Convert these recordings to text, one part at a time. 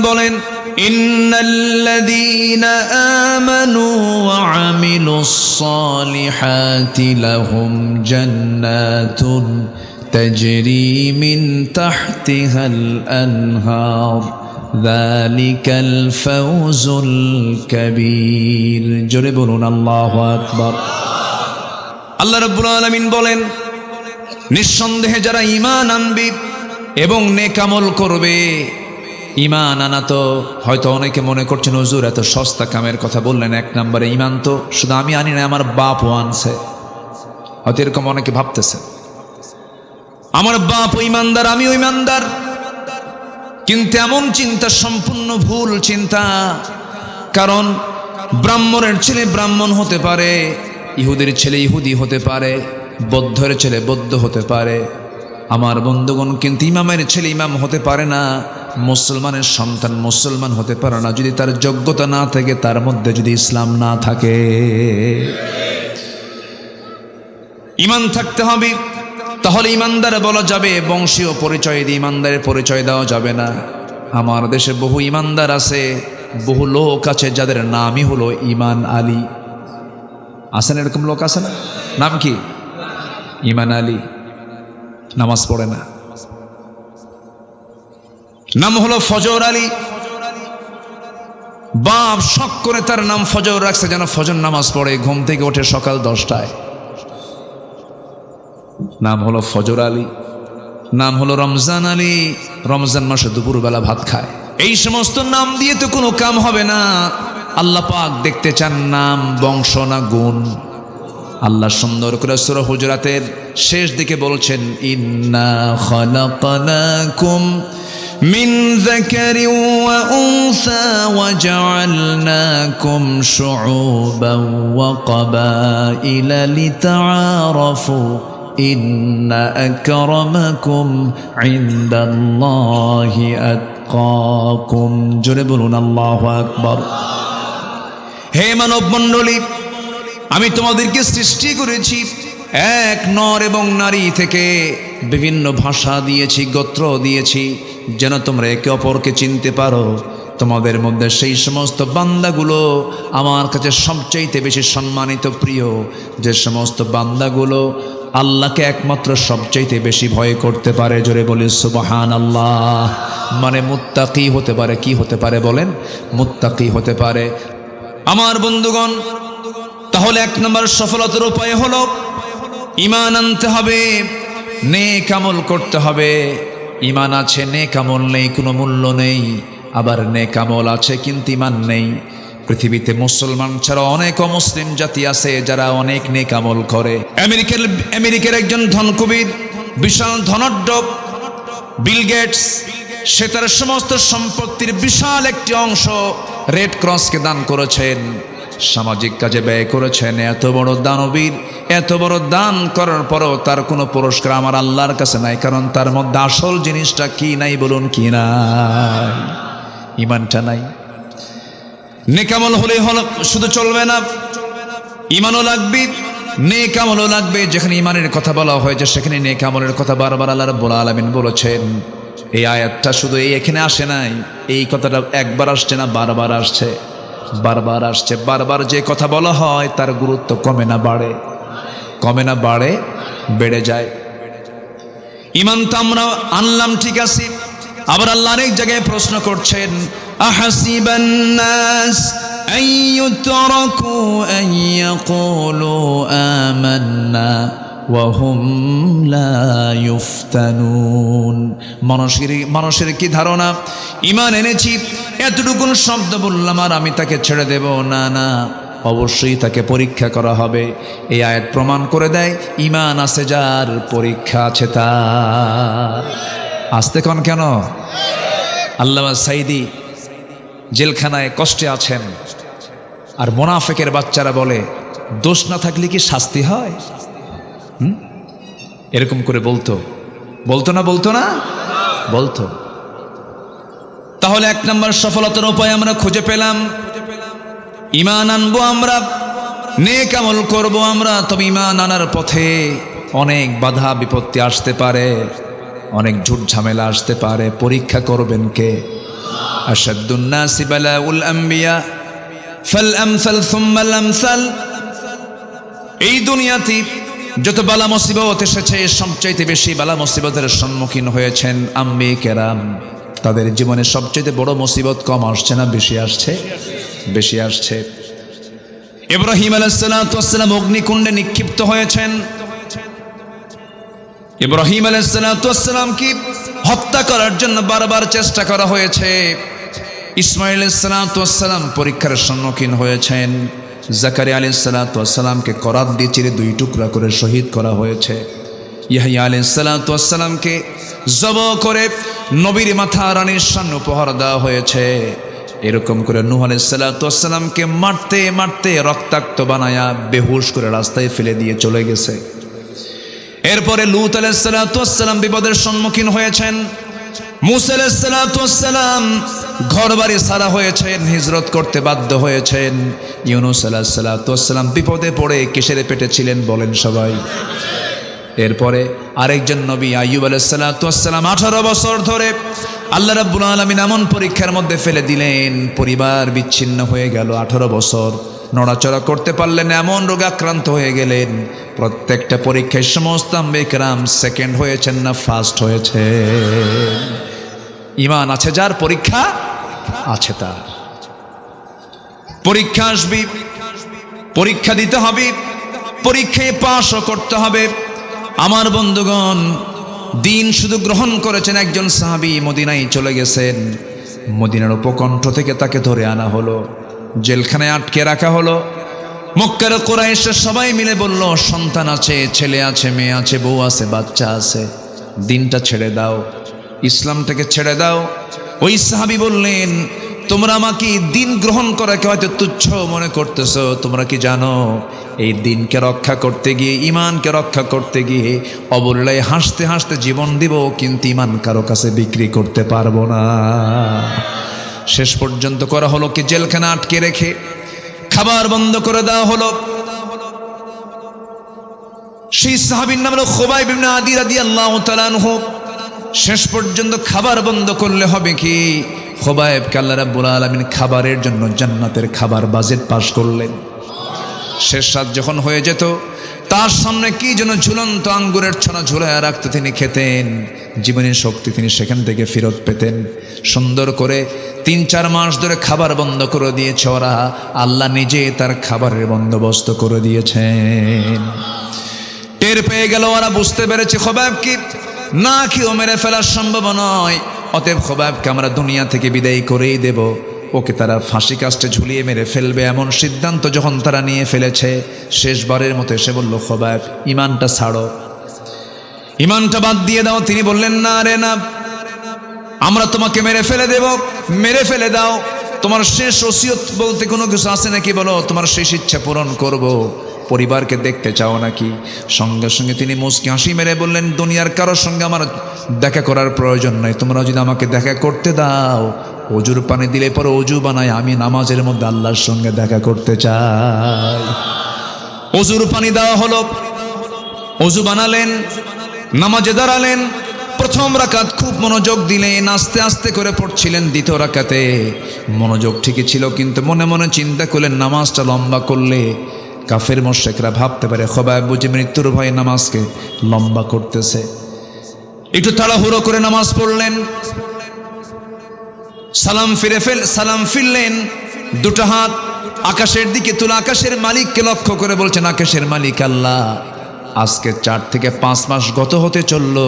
বলেন, ইন্নাল্লাযীনা আমানু ওয়া আমিলুস সালিহাতি লাহুম জান্নাতুন তাজরি মিন তাহতিহাল আনহার যালিকাল ফাওজুল কাবীর। জোরে বলুন আল্লাহু আকবার। আল্লাহ রাব্বুল আলামিন বলেন, নিঃসন্দেহে যারা ঈমান আনবে এবং নেক আমল করবে। ঈমান আনা তো হয়তো অনেকে মনে করছেন হুজুর এত সস্তা কামের কথা বললেন। এক নম্বরে ঈমান তো শুধু আমি আনি না, আমার বাপও আনছে। হয়তো এরকম অনেকে ভাবতেছে আমার বাপও ঈমানদার, আমিও ঈমানদার। কিন্তু এমন চিন্তা সম্পূর্ণ ভুল চিন্তা। কারণ ব্রাহ্মণের ছেলে ব্রাহ্মণ হতে পারে, ইহুদির ছেলে ইহুদি হতে পারে, বৌদ্ধের ছেলে বৌদ্ধ হতে পারে। আমার বন্ধুগণ, কিন্তু ইমামের ছেলে ইমাম হতে পারে না, মুসলমানের সন্তান মুসলমান হতে পারে না যদি তার যোগ্যতা না থাকে, তার মধ্যে যদি ইসলাম না থাকে। ঈমান থাকতে হবে, তাহলে ঈমানদার বলা যাবে। বংশীয় পরিচয় দিয়ে ঈমানদারের পরিচয় দেওয়া যাবে না। আমার দেশে বহু ঈমানদার আছে, বহু লোক আছে যাদের নামই হলো ঈমান আলী। আছেন এরকম লোক? আছে না? নাম কি? ঈমান আলী। নামাজ পড়ে না। নাম হলো ফজর আলী। বাপ শখ করে তার নাম ফজর রাখছে, যেন ফজর নামাজ পড়ে, ঘুম থেকে ওঠে সকাল 10টায়। নাম হলো ফজর আলী। নাম হলো রমজান আলী, রমজান মাসে দুপুরবেলা ভাত খায়। এই সমস্ত নাম দিয়ে তো কোনো কাম হবে না। আল্লাহ পাক দেখতে চান নাম, বংশ না গুণ। আল্লাহ সুন্দর করে সূরা হুজুরাতের শেষ দিকে বলছেন, ইন্না খালাকনাকুম মিন যাকারিন ওয়া উনসা ওয়া জাআলনাকুম শুউবান ওয়া ক্বাবাইলা লিতাআরাফু ইন্না আকরামাকুম ইনদাল্লাহি আতকাকুম। জোরে বলুন আল্লাহু আকবার। হে মানব মণ্ডলী, আমি তোমাদেরকে সৃষ্টি করেছি এক নর এবং নারী থেকে, বিভিন্ন ভাষা দিয়েছি, গোত্র দিয়েছি, যেন তোমরা একে অপরকে চিনতে পারো। তোমাদের মধ্যে সেই সমস্ত বান্দাগুলো আমার কাছে সবচাইতে বেশি সম্মানিত, প্রিয়, যে সমস্ত বান্দাগুলো আল্লাহকে একমাত্র সবচাইতে বেশি ভয় করতে পারে। জোরে বলি সুবহানাল্লাহ। মানে মুত্তাকি হতে পারে। কি হতে পারে বলেন? মুত্তাকি হতে পারে। আমার বন্ধুগণ, তাহলে এক নম্বর সফলতার উপায় হলো ঈমান আনতে হবে, নেক আমল করতে হবে। ঈমান আছে, নেক আমল নেই, কোনো মূল্য নেই। আবার নেক আমল আছে কিন্তু ঈমান নেই। পৃথিবীতে মুসলমান ছাড়া অনেক অমুসলিম জাতি আছে যারা অনেক নেক আমল করে। আমেরিকার একজন ধনকুবের, বিশাল ধনাঢ্য বিল গেটস, সে তার সমস্ত সম্পত্তির বিশাল একটি অংশ রেড ক্রসকে দান করেছেন, সামাজিক কাজে ব্যয় করেছেন। এত বড় দানবীর, এত বড় দান করার পরও তার কোনো পুরস্কার আমার আল্লাহর কাছে নাই। কারণ তার মধ্যে আসল জিনিসটা কি নাই বলুন? কি নাই? ঈমানটা নাই। নেক আমল হলে শুধু চলবে না, ঈমানও লাগবে, নেক আমলও লাগবে। যেখানে ঈমানের কথা বলা হয়েছে সেখানে নেক আমলের কথা বারবার আল্লাহ রাব্বুল আলামিন বলেছেন। এই আয়াতটা শুধু এখানে আসে নাই, এই কথাটা একবার আসছে না, বারবার আসছে, বারবার আসছে। বারবার যে কথা বলা হয় তার গুরুত্ব কমে না বাড়ে? কমে না বাড়ে? বেড়ে যায়। ঈমান তো আমরা আনলাম, ঠিক আছে। আবার আল্লাহ অনেক জায়গায় প্রশ্ন করছেন, আহাসিবান নাস আন ইউতরাকু আন ইয়াকুলু আমান্না ওয়া হুম লা ইফতানুন। মানুষের কি ধারণা, ঈমান এনেছি, এতটুকুন শব্দ বললাম আর আমি তাকে ছেড়ে দেব? না না, অবশ্যই তাকে পরীক্ষা করা হবে। এই আয়াত প্রমাণ করে দেয় ঈমান আছে যার, পরীক্ষা আছে তার। আসতে কন কেন? আল্লামা সাইদি জেলখানায় কষ্টে আছেন, আর মুনাফিকের বাচ্চারা বলে দোষ না থাকলে কি শাস্তি হয়? এরকম করে বলতো না? বলতো না? বলতো। তাহলে এক নম্বর সফলতার উপায় আমরা খুঁজে পেলাম। ঈমান আনবো আমরা, নেক আমল করবো আমরা। তবে ঈমান আনার পথে অনেক বাধা বিপত্তি আসতে পারে, অনেক ঝুট ঝামেলা আসতে পারে। পরীক্ষা করবেন কে? আশাদ্দুন নাসি বালাউল আম্বিয়া ফাল আমসাল সুম্মাল আমসাল। এই দুনিয়াতে যত বালা মুসিবত এসেছে সবচাইতে বেশি বালা মুসিবতের সম্মুখীন হয়েছেন আম্বিয়া কেরাম। তাদের জীবনে সবচাইতে বড় মুসিবত কম আসছে না বেশি আসছে? বেশি আসছে। ইব্রাহিম আলাইহিস সালাতু ওয়াস সালাম অগ্নিকুণ্ডে নিক্ষিপ্ত হয়েছেন। ইব্রাহিম আলাইহিস সালাতু ওয়াস সালামকে হত্যা করার জন্য বারবার চেষ্টা করা হয়েছে। ইসমাঈল আলাইহিস সালাতু ওয়াস সালাম পরীক্ষার সম্মুখীন হয়েছেন। জাকারিয়া আলাইহিস সালাতু ওয়াস সালামকে করাত দিয়ে চিরে 2 টুকরা করে শহীদ করা হয়েছে। ইয়াহইয়া আলাইহিস সালাতু ওয়াস সালামকে জবাহ করে নবীর মাথা রানীর সামনে উপহার দেওয়া হয়েছে। এরকম করে নূহ আলাইহিস সালাতু ওয়াস সালামকে মারতে মারতে রক্তাক্ত বানায়া বেহুশ করে রাস্তায় ফেলে দিয়ে চলে গেছে। এরপরে লূত আলাইহিস সালাতু ওয়াস সালাম বিপদের সম্মুখীন হয়েছেন। মূসা আলাইহিস সালাতু ওয়াস সালাম ঘরবাড়ি ছাড়া হয়েছেন, হিজরত করতে বাধ্য হয়েছেন। ইউনূস আলাইহিস সালাতু ওয়াস সালাম বিপদে পড়ে কিসের পেটে ছিলেন বলেন সবাই? এরপরে আরেকজন নবী আইয়ুব আলাইহিস সালাতু ওয়াস সালাম 18 বছর ধরে আল্লাহ রাব্বুল আলামিন এমন পরীক্ষার মধ্যে ফেলে দিলেন, পরিবার বিচ্ছিন্ন হয়ে গেল। 18 বছর নড়াচড়া করতে পারলেন, এমন রোগে আক্রান্ত হয়ে গেলেন। প্রত্যেকটা পরীক্ষায় সমস্ত আম্বিয়া কেরাম সেকেন্ড হয়েছেন না ফার্স্ট হয়েছে? ঈমান আছে যার, পরীক্ষা আছে তার। পরীক্ষা আসবে, পরীক্ষা দিতে হবে, পরীক্ষায় পাশও করতে হবে। আমার বন্ধুগণ, দিন শুধু গ্রহণ করেছেন একজন সাহাবী, মদিনায় চলে গেছেন। মদিনার উপকণ্ঠ থেকে তাকে ধরে আনা হলো, জেলখানায় আটকে রাখা হলো। মক্কার কুরাইশের সবাই মিলে বলল, সন্তান আছে, ছেলে আছে, মেয়ে আছে, বউ আছে, বাচ্চা আছে, দিনটা ছেড়ে দাও, ইসলামটাকে ছেড়ে দাও। ওই সাহাবী বললেন, তোমরা আমাকে দিন গ্রহণ করাকে হয়তো তুচ্ছ মনে করতেছো, তোমরা কি জানো এই দিনকে রক্ষা করতে গিয়ে, ইমানকে রক্ষা করতে গিয়ে অবলীলায় হাসতে হাসতে জীবন দিব, কিন্তু ইমান কারো কাছে বিক্রি করতে পারবো না। শেষ পর্যন্ত করা হলো কি, জেলখানা আটকে রেখে খাবার বন্ধ করে দেওয়া হলো। সেই সাহাবীর নাম হলো খুবাইব ইবনে আদি রাদিয়াল্লাহু তাআলা আনহু। শেষ পর্যন্ত খাবার বন্ধ করলে হবে কি, খুবাইবকে আল্লাহ রাব্বুল আলামিন খাবারের জন্য জান্নাতের খাবার বাজেট পাস করলেন। শেষ রাত যখন হয়ে যেত, তার সামনে কি যেন ঝুলন্ত আঙ্গুরের ছনা ঝুলাইয়া রাখতে তিনি খেতেন। জীবনের শক্তি তিনি সেখান থেকে ফেরত পেতেন। সুন্দর করে 3-4 মাস ধরে খাবার বন্ধ করে দিয়েছে ওরা, আল্লাহ নিজে তার খাবারের বন্দোবস্ত করে দিয়েছেন। টের পেয়ে গেল ওরা, বুঝতে পেরেছে খুবাইবকে না খেয়েও মেরে ফেলার সম্ভব নয়, অতএব খুবাইবকে আমরা দুনিয়া থেকে বিদায় করেই দেব, ওকে তারা ফাঁসি কাস্টে ঝুলিয়ে মেরে ফেলবে, এমন সিদ্ধান্ত যখন তারা নিয়ে ফেলেছে, শেষবারের মতো এসে বলল, খুবাইব ইমানটা ছাড়ো, ইমানটা বাদ দিয়ে দাও। তিনি বললেন, না রে না, আমরা তোমাকে মেরে ফেলে দেব, মেরে ফেলে দাও। তোমার শেষ ওসিয়ত বলতে কোনো কিছু আছে নাকি বলো, তোমার শেষ ইচ্ছা পূরণ করব, পরিবারকে দেখতে চাও নাকি? সঙ্গে সঙ্গে তিনি মুচকি হাসি মেরে বললেন, দুনিয়ার কারোর সঙ্গে আমার দেখা করার প্রয়োজন নাই, তোমরা যদি আমাকে দেখা করতে দাও, অজুর পানি দিলে পরে অজু বানায় আমি নামাজের মধ্যে আল্লাহর সঙ্গে দেখা করতে চাই। অজুর পানি দেওয়া হলো, অজু বানালেন, নামাজে দাঁড়ালেন। প্রথম রাকাত খুব মনোযোগ দিলেন, আস্তে আস্তে করে পড়ছিলেন। দ্বিতীয় রাকাতে মনোযোগ ঠিকই ছিল, কিন্তু মনে মনে চিন্তা করলেন, নামাজটা লম্বা করলে কাফের মুশরিকরা ভাবতে পারে খুবাইব বুঝি মৃত্যুর ভয়ে নামাজকে লম্বা করতেছে। একটু তাড়াহুড়ো করে নামাজ পড়লেন, সালাম ফিরলেন, 2টা হাত আকাশের দিকে তুলে আকাশের মালিককে লক্ষ্য করে বলছেন, আকাশের মালিক আল্লাহ, আজকে 4 থেকে 5 মাস গত হতে চললো,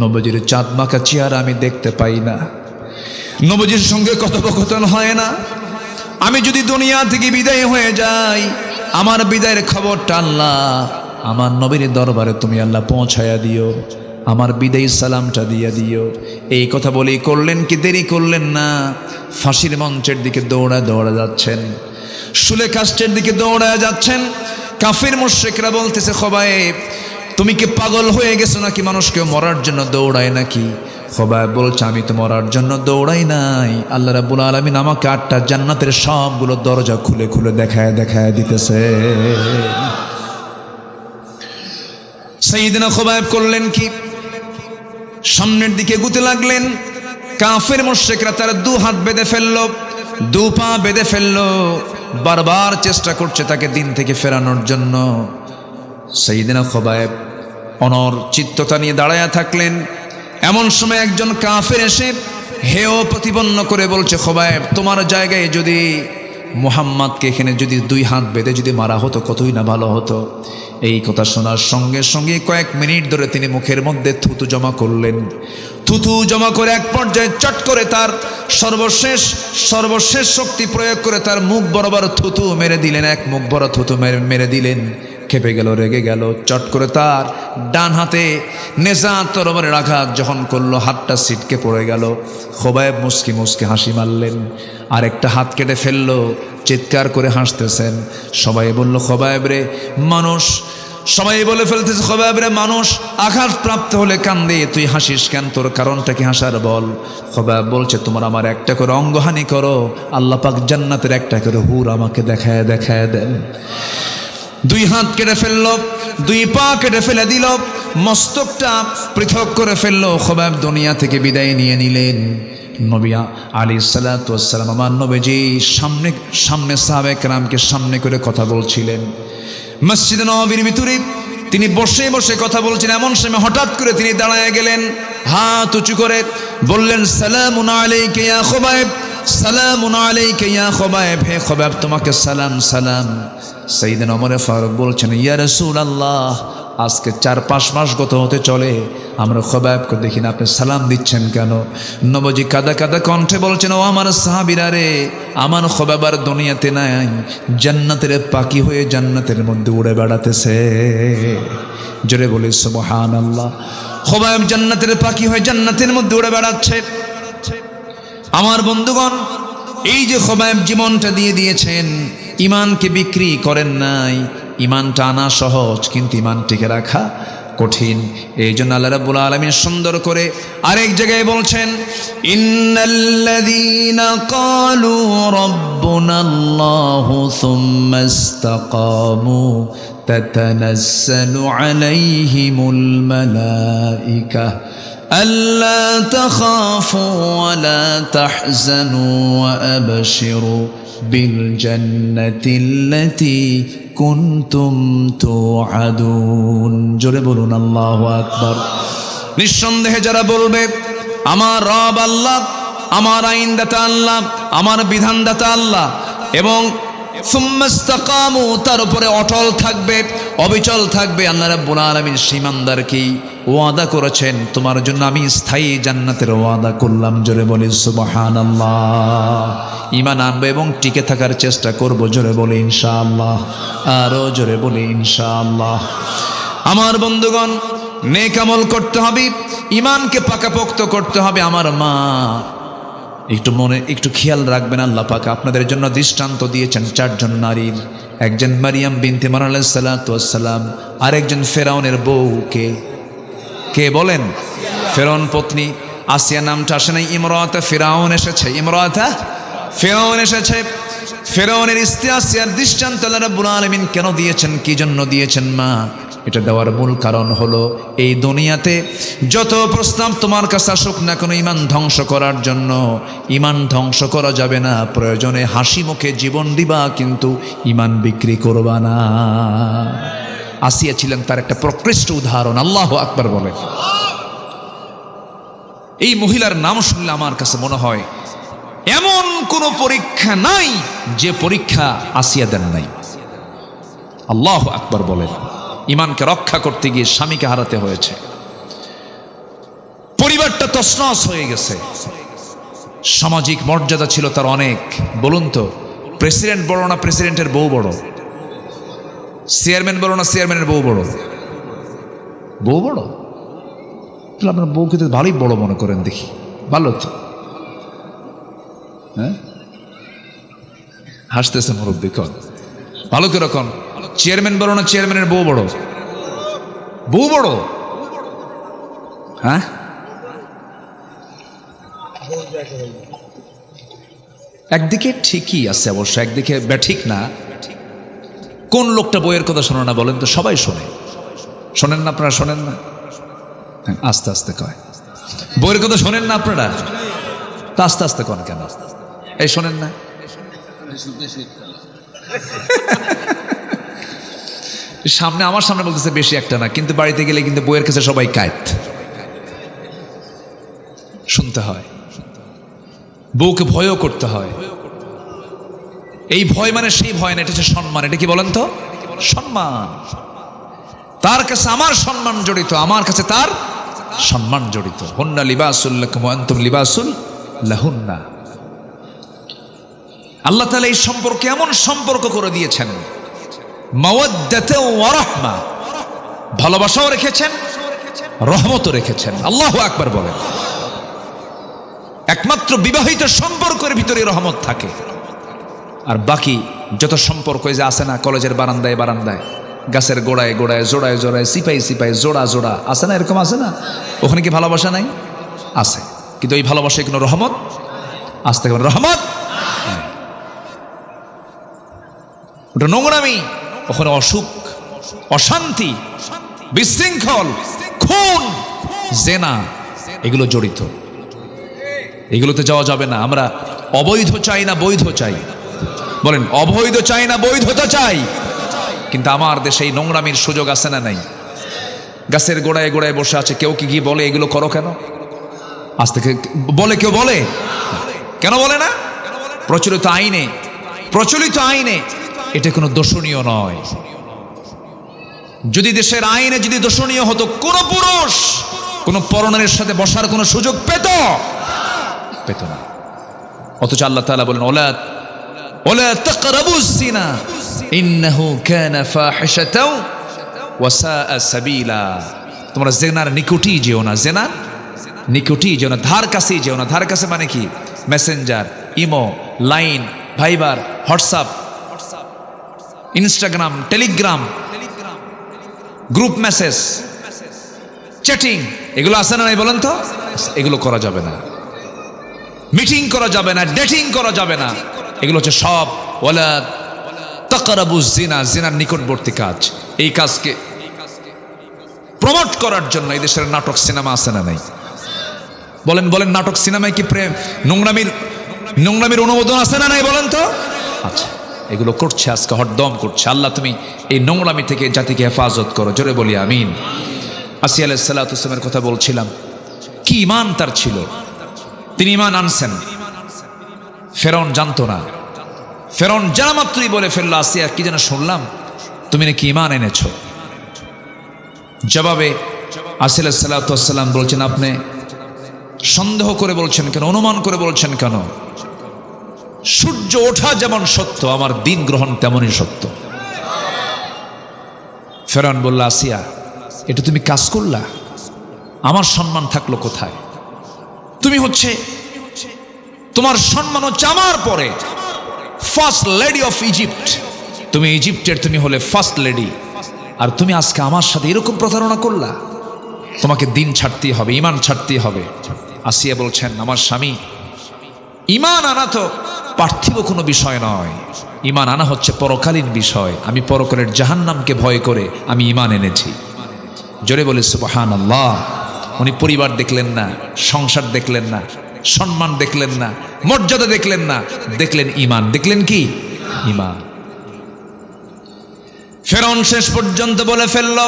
নবীজির চাঁদ মাখা চেহারা আমি দেখতে পাই না, নবীজির সঙ্গে কথোপকথন হয় না। আমি যদি দুনিয়া থেকে বিদায় হয়ে যাই, আমার বিদায়ের খবরটা আল্লাহ আমার নবীর দরবারে তুমি আল্লাহ পৌঁছায়া দিও, আমার বিদায়ী সালামটা দিয়ে দিও। এই কথা বলেই করলেন কি, দেরি করলেন না, ফাঁসির মঞ্চের দিকে দৌড়া যাচ্ছেন, শুলে কাষ্টের দিকে দৌড়া যাচ্ছেন। কাফির মুশরিকরা বলতেছে, খুবাইব তুমি কি পাগল হয়ে গেছো নাকি, মানুষকে মরার জন্য দৌড়ায় নাকি? খুবাইব বলছে, আমি তো মরার জন্য দৌড়াই নাই, আল্লাহ রাব্বুল আলামিন আমাকে 8টা জান্নাতের সবগুলো দরজা খুলে খুলে দেখায় দিতেছে। সাইয়েদনা খুবাইব করলেন কি, সামনের দিকে এগুতে লাগলেন। কাফের মুশরিকরা তার দু হাত বেঁধে ফেললো, দু পা বেঁধে ফেললো, বারবার চেষ্টা করছে তাকে দিন থেকে ফেরানোর জন্য। সাইয়েদনা খোবায়েব অনর চিত্ততা নিয়ে দাঁড়ায়া থাকলেন। এমন সময় একজন কাফের এসে হেয় প্রতিপন্ন করে বলছে, খোবায়েব তোমার জায়গায় যদি মুহাম্মাদকে এখানে যদি দুই হাত বেঁধে যদি মারা হতো কতই না ভালো হতো। এই কথা শোনার সঙ্গে সঙ্গে কয়েক মিনিট ধরে তিনি মুখের মধ্যে থুতু জমা করলেন। থুতু জমা করে এক পর্যায়ে চট করে তার সর্বশেষ শক্তি প্রয়োগ করে তার মুখ বরাবর থুতু মেরে দিলেন। এক মুখ বড় থুতু মেরে দিলেন। খেপে গেল, রেগে গেল। চট করে তার ডান হাতে নেজা তরবারের আঘাত যখন করলো, হাতটা ছিটকে পড়ে গেল। খোবায়েব মুস্কি মুস্কি হাসি মারলেন, আরেকটা হাত কেটে ফেললো, চিৎকার করে হাসতেছেন। সবাই বলল, খোবায়েব রে মানুষ, সবাই বলে ফেলতেছে, খোবায়েব রে মানুষ আঘাত প্রাপ্ত হলে কান্দে, তুই হাসিস কেন, তোর কারণটা কি হাসার বল। খোবায়েব বলছে, তোমার আমার একটা করে অঙ্গহানি করো, আল্লাহ পাক জান্নাতের একটা করে হুর আমাকে দেখায় দেন। দুই হাত কেটে ফেললো, দুই পা কেটে ফেলে দিল, মস্তকটা পৃথক করে ফেললো। খোবায়েব দুনিয়া থেকে বিদায় নিয়ে নিলেন। নবী আলাইহিস সালাতু ওয়াস সালাম আমার নবীজি সামনে সাহাবায়ে কেরামকে সামনে করে কথা বলছিলেন। মসজিদে নববীর ভিতরে তিনি বসে বসে কথা বলছেন। এমন সময় হঠাৎ করে তিনি দাঁড়ায় গেলেন, হাত উঁচু করে বললেন, সালামুন আলাইকা ইয়া খোবায়েব, সালামুন আলাইকা ইয়া খোবায়েব, হে খোবায়েব তোমাকে সালাম সালাম। সাইয়েদনা ওমর ফারুক বলছেন, ইয়া রাসূলুল্লাহ আজকে 4-5 মাস গত হতে চলে আমরা খোবায়েবকে দেখি না, আপনি সালাম দিচ্ছেন কেন? নবীজি কাদা কাদা কণ্ঠে বলছেন, ও আমার সাহাবীরা রে, আমার খোবায়েব আর দুনিয়াতে নাই, জান্নাতের পাখি হয়ে জান্নাতের মধ্যে উড়ে বেড়াতেছে। জোরে বলি সুবহানাল্লাহ। খোবায়েব জান্নাতের পাখি হয়ে জান্নাতের মধ্যে উড়ে বেড়াচ্ছে। আমার বন্ধুগণ, এই যে খোবায়েব জীবনটা দিয়ে দিয়েছেন, ইমানকে বিক্রি করেন নাই। ইমানটা আনা সহজ, কিন্তু ইমান টিকে রাখা কঠিন। এই জন্য আল্লাহ রাব্বুল আলামিন সুন্দর করে আরেক জায়গায় বলছেন, ইন্নাল্লাযীনা ক্বালু রাব্বুনাল্লাহু সুম্মা ইসতাকামু তাতানাজ্জালু আলাইহিমুল মালাইকা আল্লা তাখাফু ওয়া লা তাহজানু ওয়া আবশিরু বিল জান্নাতিল্লাতী কুনতুম তুআদুন। জোরে বলুন আল্লাহু আকবার। নিঃসন্দেহে যারা বলবে আমার রব আল্লাহ, আমার আইনদাতা আল্লাহ, আমার বিধানদাতা আল্লাহ, এবং সুম্মা ইসতাকামু তার উপরে অটল থাকবে, অবিচল থাকবে, আল্লাহ রাব্বুল আলামিন ঈমানদারকে ওয়াদা করেছেন, তোমার জন্য আমি স্থায়ী জান্নাতের ওয়াদা করলাম। জোরে বলি সুবহানাল্লাহ। ঈমান আনবো এবং টিকে থাকার চেষ্টা করব। জোরে বলি ইনশাআল্লাহ। আরো জোরে বলি ইনশাআল্লাহ। আমার বন্ধুগণ, নেক আমল করতে হবে, ঈমানকে পাকাপোক্ত করতে হবে। আমার মা একটু খেয়াল রাখবেন, আল্লাহ পাক আপনাদের জন্য দৃষ্টান্ত দিয়েছেন 4 জন নারীর। একজন মারিয়াম বিনতে ইমরান আলাইহিস সালাতু ওয়াস সালাম, আরেকজন ফেরাউনের বউ। কে বলেন? ফেরাউন পত্নী আসিয়া নামটা আসে নাই, ইমরাতা ফিরাউন এসেছে, ইমরাতা ফেরাউন এসেছে। ফেরাউনের স্ত্রী আসিয়ার দৃষ্টান্ত আল্লাহ রাব্বুল আলামিন কেন দিয়েছেন, কি জন্য দিয়েছেন মা? এটা দেওয়ার মূল কারণ হলো, এই দুনিয়াতে যত প্রস্তাব তোমার কাছে আসুক না কোনো ঈমান ধ্বংস করার জন্য, ঈমান ধ্বংস করা যাবে না। প্রয়োজনে হাসি মুখে জীবন দিবা, কিন্তু ঈমান বিক্রি করবা না। আসিয়া ছিলেন তার একটা প্রকৃষ্ট উদাহরণ। আল্লাহু আকবার বলে। এই মহিলার নাম শুনলে আমার কাছে মনে হয় এমন কোন পরীক্ষা নাই যে পরীক্ষা আসিয়া দেন নাই। আল্লাহু আকবার বলেন। ঈমানকে রক্ষা করতে গিয়ে স্বামীকে হারাতে হয়েছে, পরিবারটা তছনছ হয়ে গেছে, সামাজিক মর্যাদা ছিল তার অনেক। বলুন তো, প্রেসিডেন্ট বড় না প্রেসিডেন্টের বউ বড়? চেয়ারম্যান বড় না চেয়ারম্যানের বউ বড়? বউ বড়। আপনার বউকে তো ভালোই বড় মনে করেন দেখি, ভালো তো। হ্যাঁ, হাসতেছে মুরব্বী, কন ভালো কিরকম? চেয়ারম্যান বড় না চেয়ারম্যানের বউ বড়? বউ বড়। হ্যাঁ, একদিকে ঠিকই আছে অবশ্য, একদিকে ব্যাঠিক না। কোন লোকটা বইয়ের কথা শোনে না বলেন তো? সবাই শোনে। শোনেন না আপনারা? শোনেন না? আস্তে আস্তে কয়, বইয়ের কথা শোনেন না আপনারা? তা আস্তে আস্তে কোন কেন? এই শোনেন না, সামনে আমার সামনে বলতেছে বেশি একটা না, কিন্তু বাড়িতে গেলে কিন্তু বইয়ের কাছে সবাই কায়েত। শুনতে হয়, বউকে ভয়ও করতে হয়। এই ভয় মানে সেই ভয় না, এটা হচ্ছে সম্মান। এটা কি বলেন তো? সম্মান। তার কাছে আমার সম্মান জড়িত, আমার কাছে তার সম্মান জড়িত। হুন্না লিবাসুল লাকুম ওয়া আনতুম লিবাসুল লাহুন্না। আল্লাহ তাআলা এই সম্পর্কে এমন সম্পর্ক করে দিয়েছেন, মাওয়াদ্দাতাও ওয়া রাহমা, ভালোবাসাও রেখেছেন, রহমতও রেখেছেন। আল্লাহু আকবার বলেন। একমাত্র বিবাহিত সম্পর্কের ভিতরে রহমত থাকে, আর বাকি যত সম্পর্ক যে আছে না, কলেজের বারান্দায় বারান্দায়, গাছের গোড়ায় গোড়ায়, জোড়ায় জোড়ায়, সিপাই সিপাই, জোড়া জোড়া আছে না, এরকম আছে না? ওখানে কি ভালোবাসা নাই? আছে, কিন্তু এই ভালোবাসায় কোনো রহমত আসতে পারে? রহমত ওটা নোংরামি, ওখানে অসুখ, অশান্তি, বিশৃঙ্খল, খুন, জেনা এগুলো জড়িত। এগুলোতে যাওয়া যাবে না। আমরা অবৈধ চাই না, বৈধ চাই। বলেন, অবৈধ চাই না, বৈধতা চাই। কিন্তু আমার দেশে এই নোংরামির সুযোগ আছে না নাই? গাছের গোড়ায় গোড়ায় বসে আছে, কেউ কি গিয়ে বলে এগুলো করো কেন? আজ থেকে বলে? কেউ বলে? কেন বলে না? প্রচলিত আইনে এটা কোনো দোষণীয় নয়। যদি দেশের আইনে যদি দোষণীয় হতো, কোন পুরুষ কোন পরনারীর সাথে বসার কোনো সুযোগ পেত না। অথচ আল্লাহ তাআলা বলেন, ওয়ালা তাকরাবুজ জিনা ইন্নাহু কানা ফাহিশাতাও ওয়া সাআ সাবিলা। তোমরা জিনার নিকটেই যেও না, জিনার নিকটেই যেও না, ধার কাছেই যেও না। ধার কাছে মানে কি? Messenger, imo, Line, Viber, WhatsApp, Instagram, Telegram, group message, chatting, এগুলো আছে না নাই বলেন তো? এগুলো করা যাবে না। মিটিং করা যাবে না, ডেটিং করা যাবে না। এগুলো হচ্ছে সব ওয়ালা তাকরাবুজ জিনা, জিনার নিকটবর্তী কাজ। এই কাজকে প্রমোট করার জন্য এই দেশের নাটক সিনেমা আছে না নাই? বলেন, নাটক সিনেমায় কি প্রেম, নোংরামির অনুমোদন আছে না নাই বলেন তো? আচ্ছা, এগুলো করছে আজকে, হরদম করছে। আল্লাহ তুমি এই নোংরামি থেকে জাতিকে হেফাজত করো, জোরে বলি আমিন। আসিয়া আলাইহিস সালাতু ওয়াস সালামের কথা বলছিলাম, কি ঈমান তার ছিল। তিনি ঈমান আনছেন, ফেরাউন জানতো না। ফেরাউন জানা মাত্রই বলে ফেললো, আসিয়া কি যেন শুনলাম তুমি নাকি ঈমান এনেছো। জবাবে আসিয়া আলাইহিস সালাতু ওয়াস সালাম বলছেন, আপনি সন্দেহ করে বলছেন কেন, অনুমান করে বলছেন কেন? সূর্য ওঠা যেমন সত্য, আমার দিন গ্রহণ তেমনই সত্য। ফেরাউন বলল, আসিয়া এটা তুমি কাজ করলা, আমার সম্মান থাকলো কোথায়? তুমি হচ্ছে, তোমার সম্মান হচ্ছে আমার পরে ফার্স্ট লেডি অফ ইজিপ্ট। তুমি ইজিপ্টের, তুমি হলে ফার্স্ট লেডি, আর তুমি আজকে আমার সাথে এরকম প্রতারণা করলা। তোমাকে দিন ছাড়তেই হবে, ঈমান ছাড়তেই হবে। আসিয়া বলছেন, আমার স্বামী, ঈমান আনা তো পার্থিব কোনো বিষয় নয়, ঈমান আনা হচ্ছে পরকালীন বিষয়। আমি পরকালের জাহান্নামকে ভয় করে আমি ঈমান এনেছি। জোরে বলে সুবহানাল্লাহ। উনি পরিবার দেখলেন না, সংসার দেখলেন না, সম্মান দেখলেন না, মর্যাদা দেখলেন না, দেখলেন ঈমান। দেখলেন কি? ঈমান। ফেরাউন শেষ পর্যন্ত বলে ফেলল,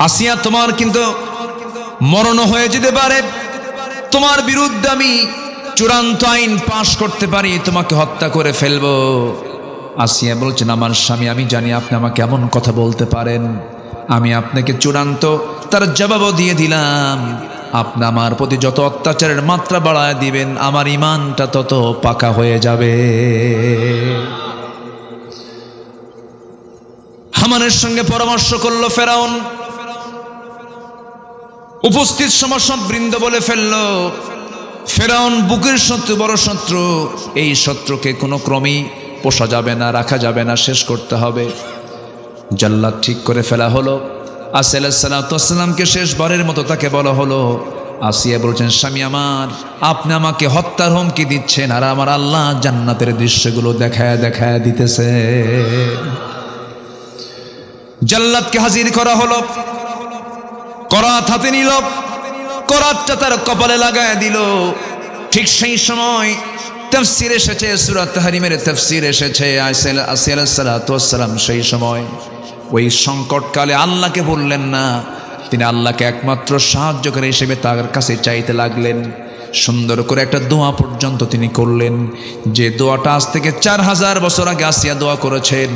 আসিয়া তোমার কিন্তু মরণ হয়ে যেতে পারে, তোমার বিরুদ্ধে আমি চূড়ান্ত আইন পাশ করতে পারি, তোমাকে হত্যা করে ফেলবো। আসিয়া বলছেন, আমার স্বামী, আমি জানি আপনি আমাকে এমন কথা বলতে পারেন, আমি আপনাকে চূড়ান্ত তার জবাবও দিয়ে দিলাম। আপনি আমার প্রতি যত অত্যাচারের মাত্রা বাড়ায় দিবেন, আমার ঈমানটা তত পাকা হয়ে যাবে। হামানের সঙ্গে পরামর্শ করলো ফেরাউন। উপস্থিত সমস্ত বৃন্দ বলে ফেলল, ফেরাউন বুকের শত্রু, বড় শত্রু। এই শত্রুকে কোনো ক্রমেই পোষা যাবে না, রাখা যাবে না, শেষ করতে হবে। জাল্লাদ ঠিক করে ফেলা হলো। আসিয়া আলাইহিস সালাতু ওয়াস সালামকে শেষবারের মতো তাকে বলা হলো। আসিয়া বলছেন, স্বামী আমার, আপনি আমাকে হত্যার হুমকি দিচ্ছেন, আর আমার আল্লাহ জান্নাতের দৃশ্যগুলো দেখায় দিতেছে। জাল্লাদকে হাজির করা হলো, করাত হাতে নিল, করাতটা তার কপালে লাগায় দিল। ঠিক সেই সময় তাফসীর এসেছে, সূরা তাহরিমের তাফসীর এসেছে, আসিয়া আলাইহিস সালাতু ওয়াস সালাম সেই সময় ওই সংকটকালে আল্লাহকে বললেন না, তিনি আল্লাহকে একমাত্র সাহায্যকারী হিসেবে তার কাছে চাইতে লাগলেন। সুন্দর করে একটা দোয়া পর্যন্ত তিনি করলেন, যে দোয়াটা আজ থেকে 4000 বছর আগে আসিয়া দোয়া করেছেন।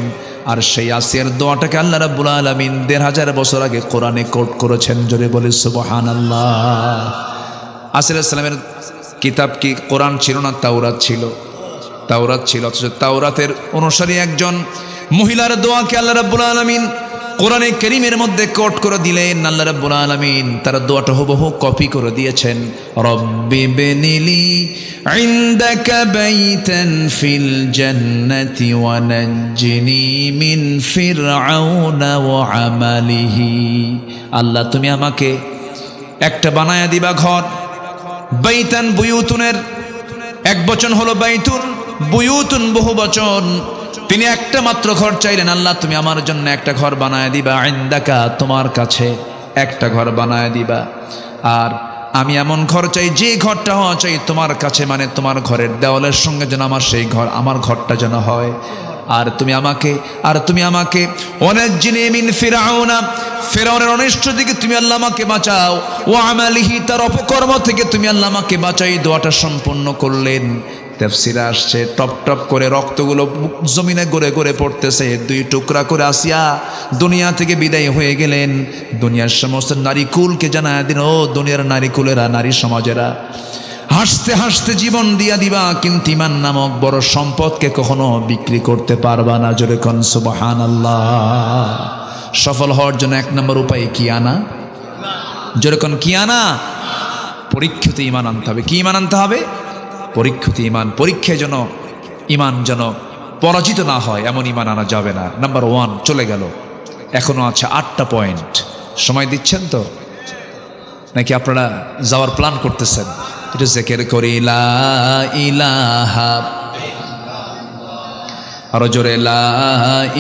আর সেই আসিয়ার দোয়াটাকে আল্লাহ রাব্বুল আলামিন 1500 বছর আগে কোরআনে কোট করেছেন। জোরে বলে সুবহানাল্লাহ। আসিয়া আলাইহিস সালামের কিতাব কি কোরআন ছিল না তাওরাত ছিল? তাওরাত ছিল। অথচ তাওরাতের অনুসারী একজন মহিলার দোয়াকে আল্লাহ রাব্বুল আলামিন কোরআনে কারীমের মধ্যে কোট করে দিলেন। আল্লাহ রাব্বুল আলামিন তার দোয়াটা হুবহু কপি করে দিয়েছেন। রব্বি বিনিলি ইনদাকা বাইতান ফিল জান্নাতি ওয়া নাজ্জিনি মিন ফিরআউনা ওয়া আমালিহি। আল্লাহ তুমি আমাকে একটা বানায়া দিবা ঘর। বাইতান বুয়ুতুনের এক বচন হলো বাইতুন, বুয়ুতুন বহু বচন। তিনি একটা মাত্র ঘর চাইলেন, আল্লাহ তুমি আমার জন্য একটা ঘর বানায় দিবা, ইনদাকা তোমার কাছে একটা ঘর বানায় দিবা। আর আমি এমন ঘর চাই যে ঘরটা হওয়া চাই তোমার কাছে, মানে তোমার ঘরের দেওয়ালের সঙ্গে যেন আমার সেই ঘর, আমার ঘরটা যেন হয়। আর তুমি আমাকে ওয়ানাজ্জিনি মিন ফিরআউনা, ফিরআউনের অনিষ্ট থেকে তুমি আল্লাহ আমাকে বাঁচাও, ওয়া আমালিহি তার অপকর্ম থেকে তুমি আল্লাহ আমাকে বাঁচাই। দোয়াটা সম্পন্ন করলেন। তাফসীরে আসছে টপ টপ করে রক্তগুলো জমিনে গড়ে গড়ে পড়তেছে। 2 টুকরা করে আসিয়া দুনিয়া থেকে বিদায় হয়ে গেলেন। দুনিয়ার সমস্ত নারীকুলকে জানায় দিন, ও দুনিয়ার নারীকুলেরা, নারী সমাজেরা, হাসতে হাসতে জীবন দিয়া দিবা, কিন্তু ঈমান নামক বড় সম্পদকে কখনো বিক্রি করতে পারবা না। জোরে কোন সুবহানাল্লাহ। সফল হওয়ার জন্য 1 নম্বর উপায় কি আনা? জোরে কোন কি আনা? পরীক্ষিত ঈমান আনতে হবে। কি ঈমান আনতে হবে? পরীক্ষিত ঈমান। পরীক্ষায় যেন ঈমান যেন পরাজিত না হয়, এমন ঈমান আনা যাবে না। নাম্বার 1 চলে গেল। এখনো আছে 8টা পয়েন্ট। সময় দিচ্ছেন তো নাকি আপনারা যাওয়ার প্ল্যান করতেছেন? একটু জিকির করি লা ইলাহা, আরো জোরে লা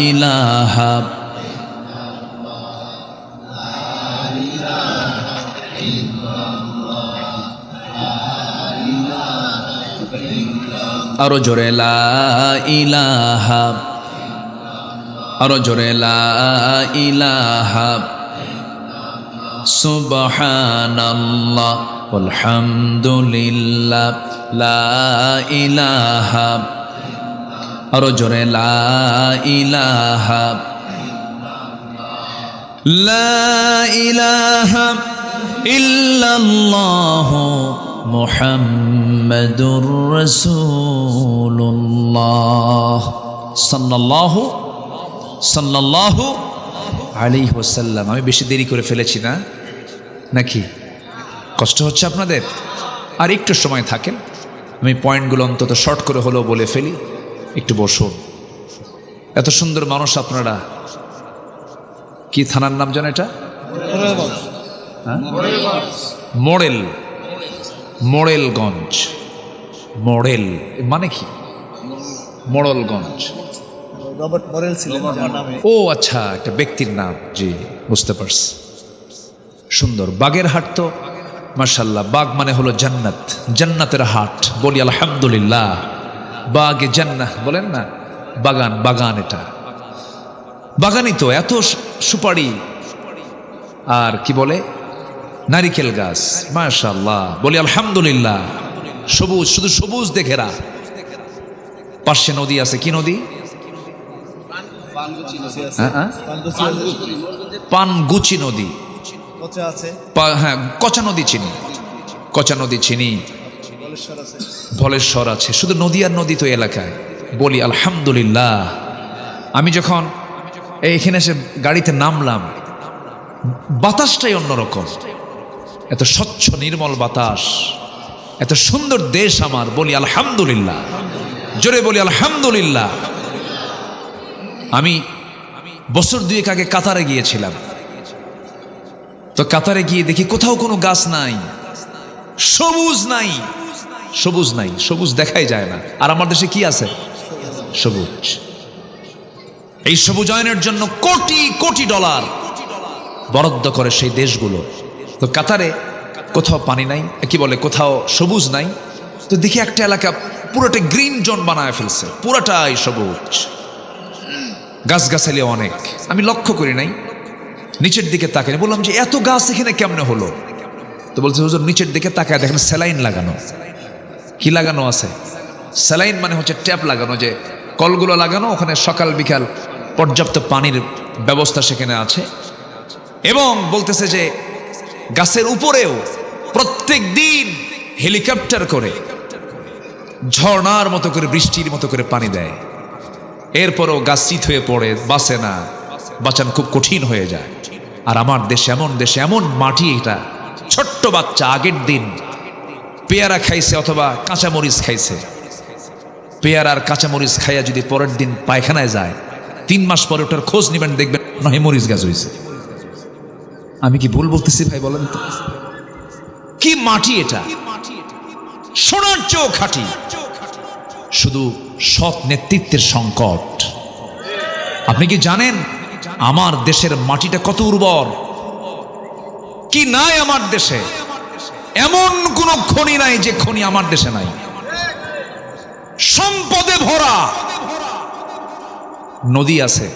ইলাহা, আরো জোরে লা ইলাহা, আরো জোরে লা ইলাহা, সুবহানাল্লাহ আলহামদুলিল্লাহ লা ইলাহা, আরো জোরে লা ইলাহা, লা ইলাহা ইল্লাল্লাহু মুহাম্মাদুর রাসূলুল্লাহ সাল্লাল্লাহু আলাইহি ওয়াসাল্লাম। আমি বেশি দেরি করে ফেলেছি না নাকি? কষ্ট হচ্ছে আপনাদের? আর একটু সময় থাকেন, আমি পয়েন্টগুলো অন্তত শর্ট করে হলেও বলে ফেলি। একটু বসুন। এত সুন্দর মানুষ আপনারা। কি থানার নাম জানেন এটা? মোড়েল, মোড়েলগঞ্জ। মোড়েল মানে কি? মোড়লগঞ্জ। ও আচ্ছা, একটা ব্যক্তির নাম। জি, বুঝতে পারছি। সুন্দর। বাগেরহাট তো মাশাআল্লাহ, বাগ মানে হলো জান্নাত, জান্নাতের হাট। বলি আলহামদুলিল্লাহ। বাগে জান্নাহ বলেন না, বাগান, বাগান এটা বাগানই তো। এত সুপারি আর কি বলে নারিকেল গাছ, মাশাআল্লাহ। বলি আলহামদুলিল্লাহ। সবুজ, শুধু সবুজ দেখেরা। পাশে নদী আছে। কি নদী? পানগুচি নদী। হ্যাঁ, কচা নদী চিনি, কচা নদী চিনি। ভলেশ্বর আছে। শুধু নদী আর নদী তো এলাকায়। বলি আলহামদুলিল্লাহ। আমি যখন এইখানে এসে গাড়িতে নামলাম, বাতাসটাই অন্যরকম। এত স্বচ্ছ নির্মল বাতাস, এত সুন্দর দেশ আমার। বলি আলহামদুলিল্লাহ। জোরে বলি আলহামদুলিল্লাহ। আমি বছর 2 আগে কাতারে গিয়েছিলাম। তো কাতারে গিয়ে দেখি কোথাও কোনো গাছ নাই, সবুজ নাই, সবুজ নাই, সবুজ দেখাই যায় না। আর আমার দেশে কি আছে? সবুজ। এই সবুজায়নের জন্য কোটি কোটি ডলার বরাদ্দ করে সেই দেশগুলো। তো কাতারে কোথাও পানি নাই, কি বলে কোথাও সবুজ নাই। তো দেখি একটা এলাকা পুরোটা গ্রিন জোন বানায় ফেলছে, পুরোটাই সবুজ, গাছগাছালি অনেক। আমি লক্ষ্য করি নাই, নিচের দিকে তাকাই, বললাম যে এত গাছ এখানে কেমনে হলো? তো বলছে হুজুর নিচের দিকে তাকায় দেখেন স্যালাইন লাগানো। কি লাগানো আছে? স্যালাইন মানে হচ্ছে ট্যাপ লাগানো, যে কলগুলো লাগানো, ওখানে সকাল বিকাল পর্যাপ্ত পানির ব্যবস্থা সেখানে আছে। এবং বলতেছে যে গাছের উপরেও প্রত্যেক দিন হেলিকপ্টার করে ঝর্ণার মতো করে বৃষ্টির মতো করে পানি দেয়। এরপরও গাছ চিত হয়ে পড়ে, বাঁচে না, বাঁচানো খুব কঠিন হয়ে যায়। আর আমার দেশে এমন মাটি, এটা ছোট্ট বাচ্চা আগের দিন পেয়ারা খাইছে অথবা কাঁচামরিচ খাইছে, পেয়ারার কাঁচামরিচ খাইয়া যদি পরের দিন পায়খানায় যায়, 3 মাস পরে ওটার খোঁজ নেবেন, দেখবেন নয় মরিচ গাছ হয়েছে। আমি কি ভুল বলতেছি ভাই বলেন তো? কি মাটি এটা, সোনার চেয়েও খাঁটি। শুধু সৎ নেতৃত্বের সংকট। আপনি কি জানেন আমার দেশের মাটিটা কত উর্বর? কি নাই আমার দেশে? এমন কোন খনি নাই যে খনি আমার দেশে নাই। সম্পদে ভরা, নদী আছে,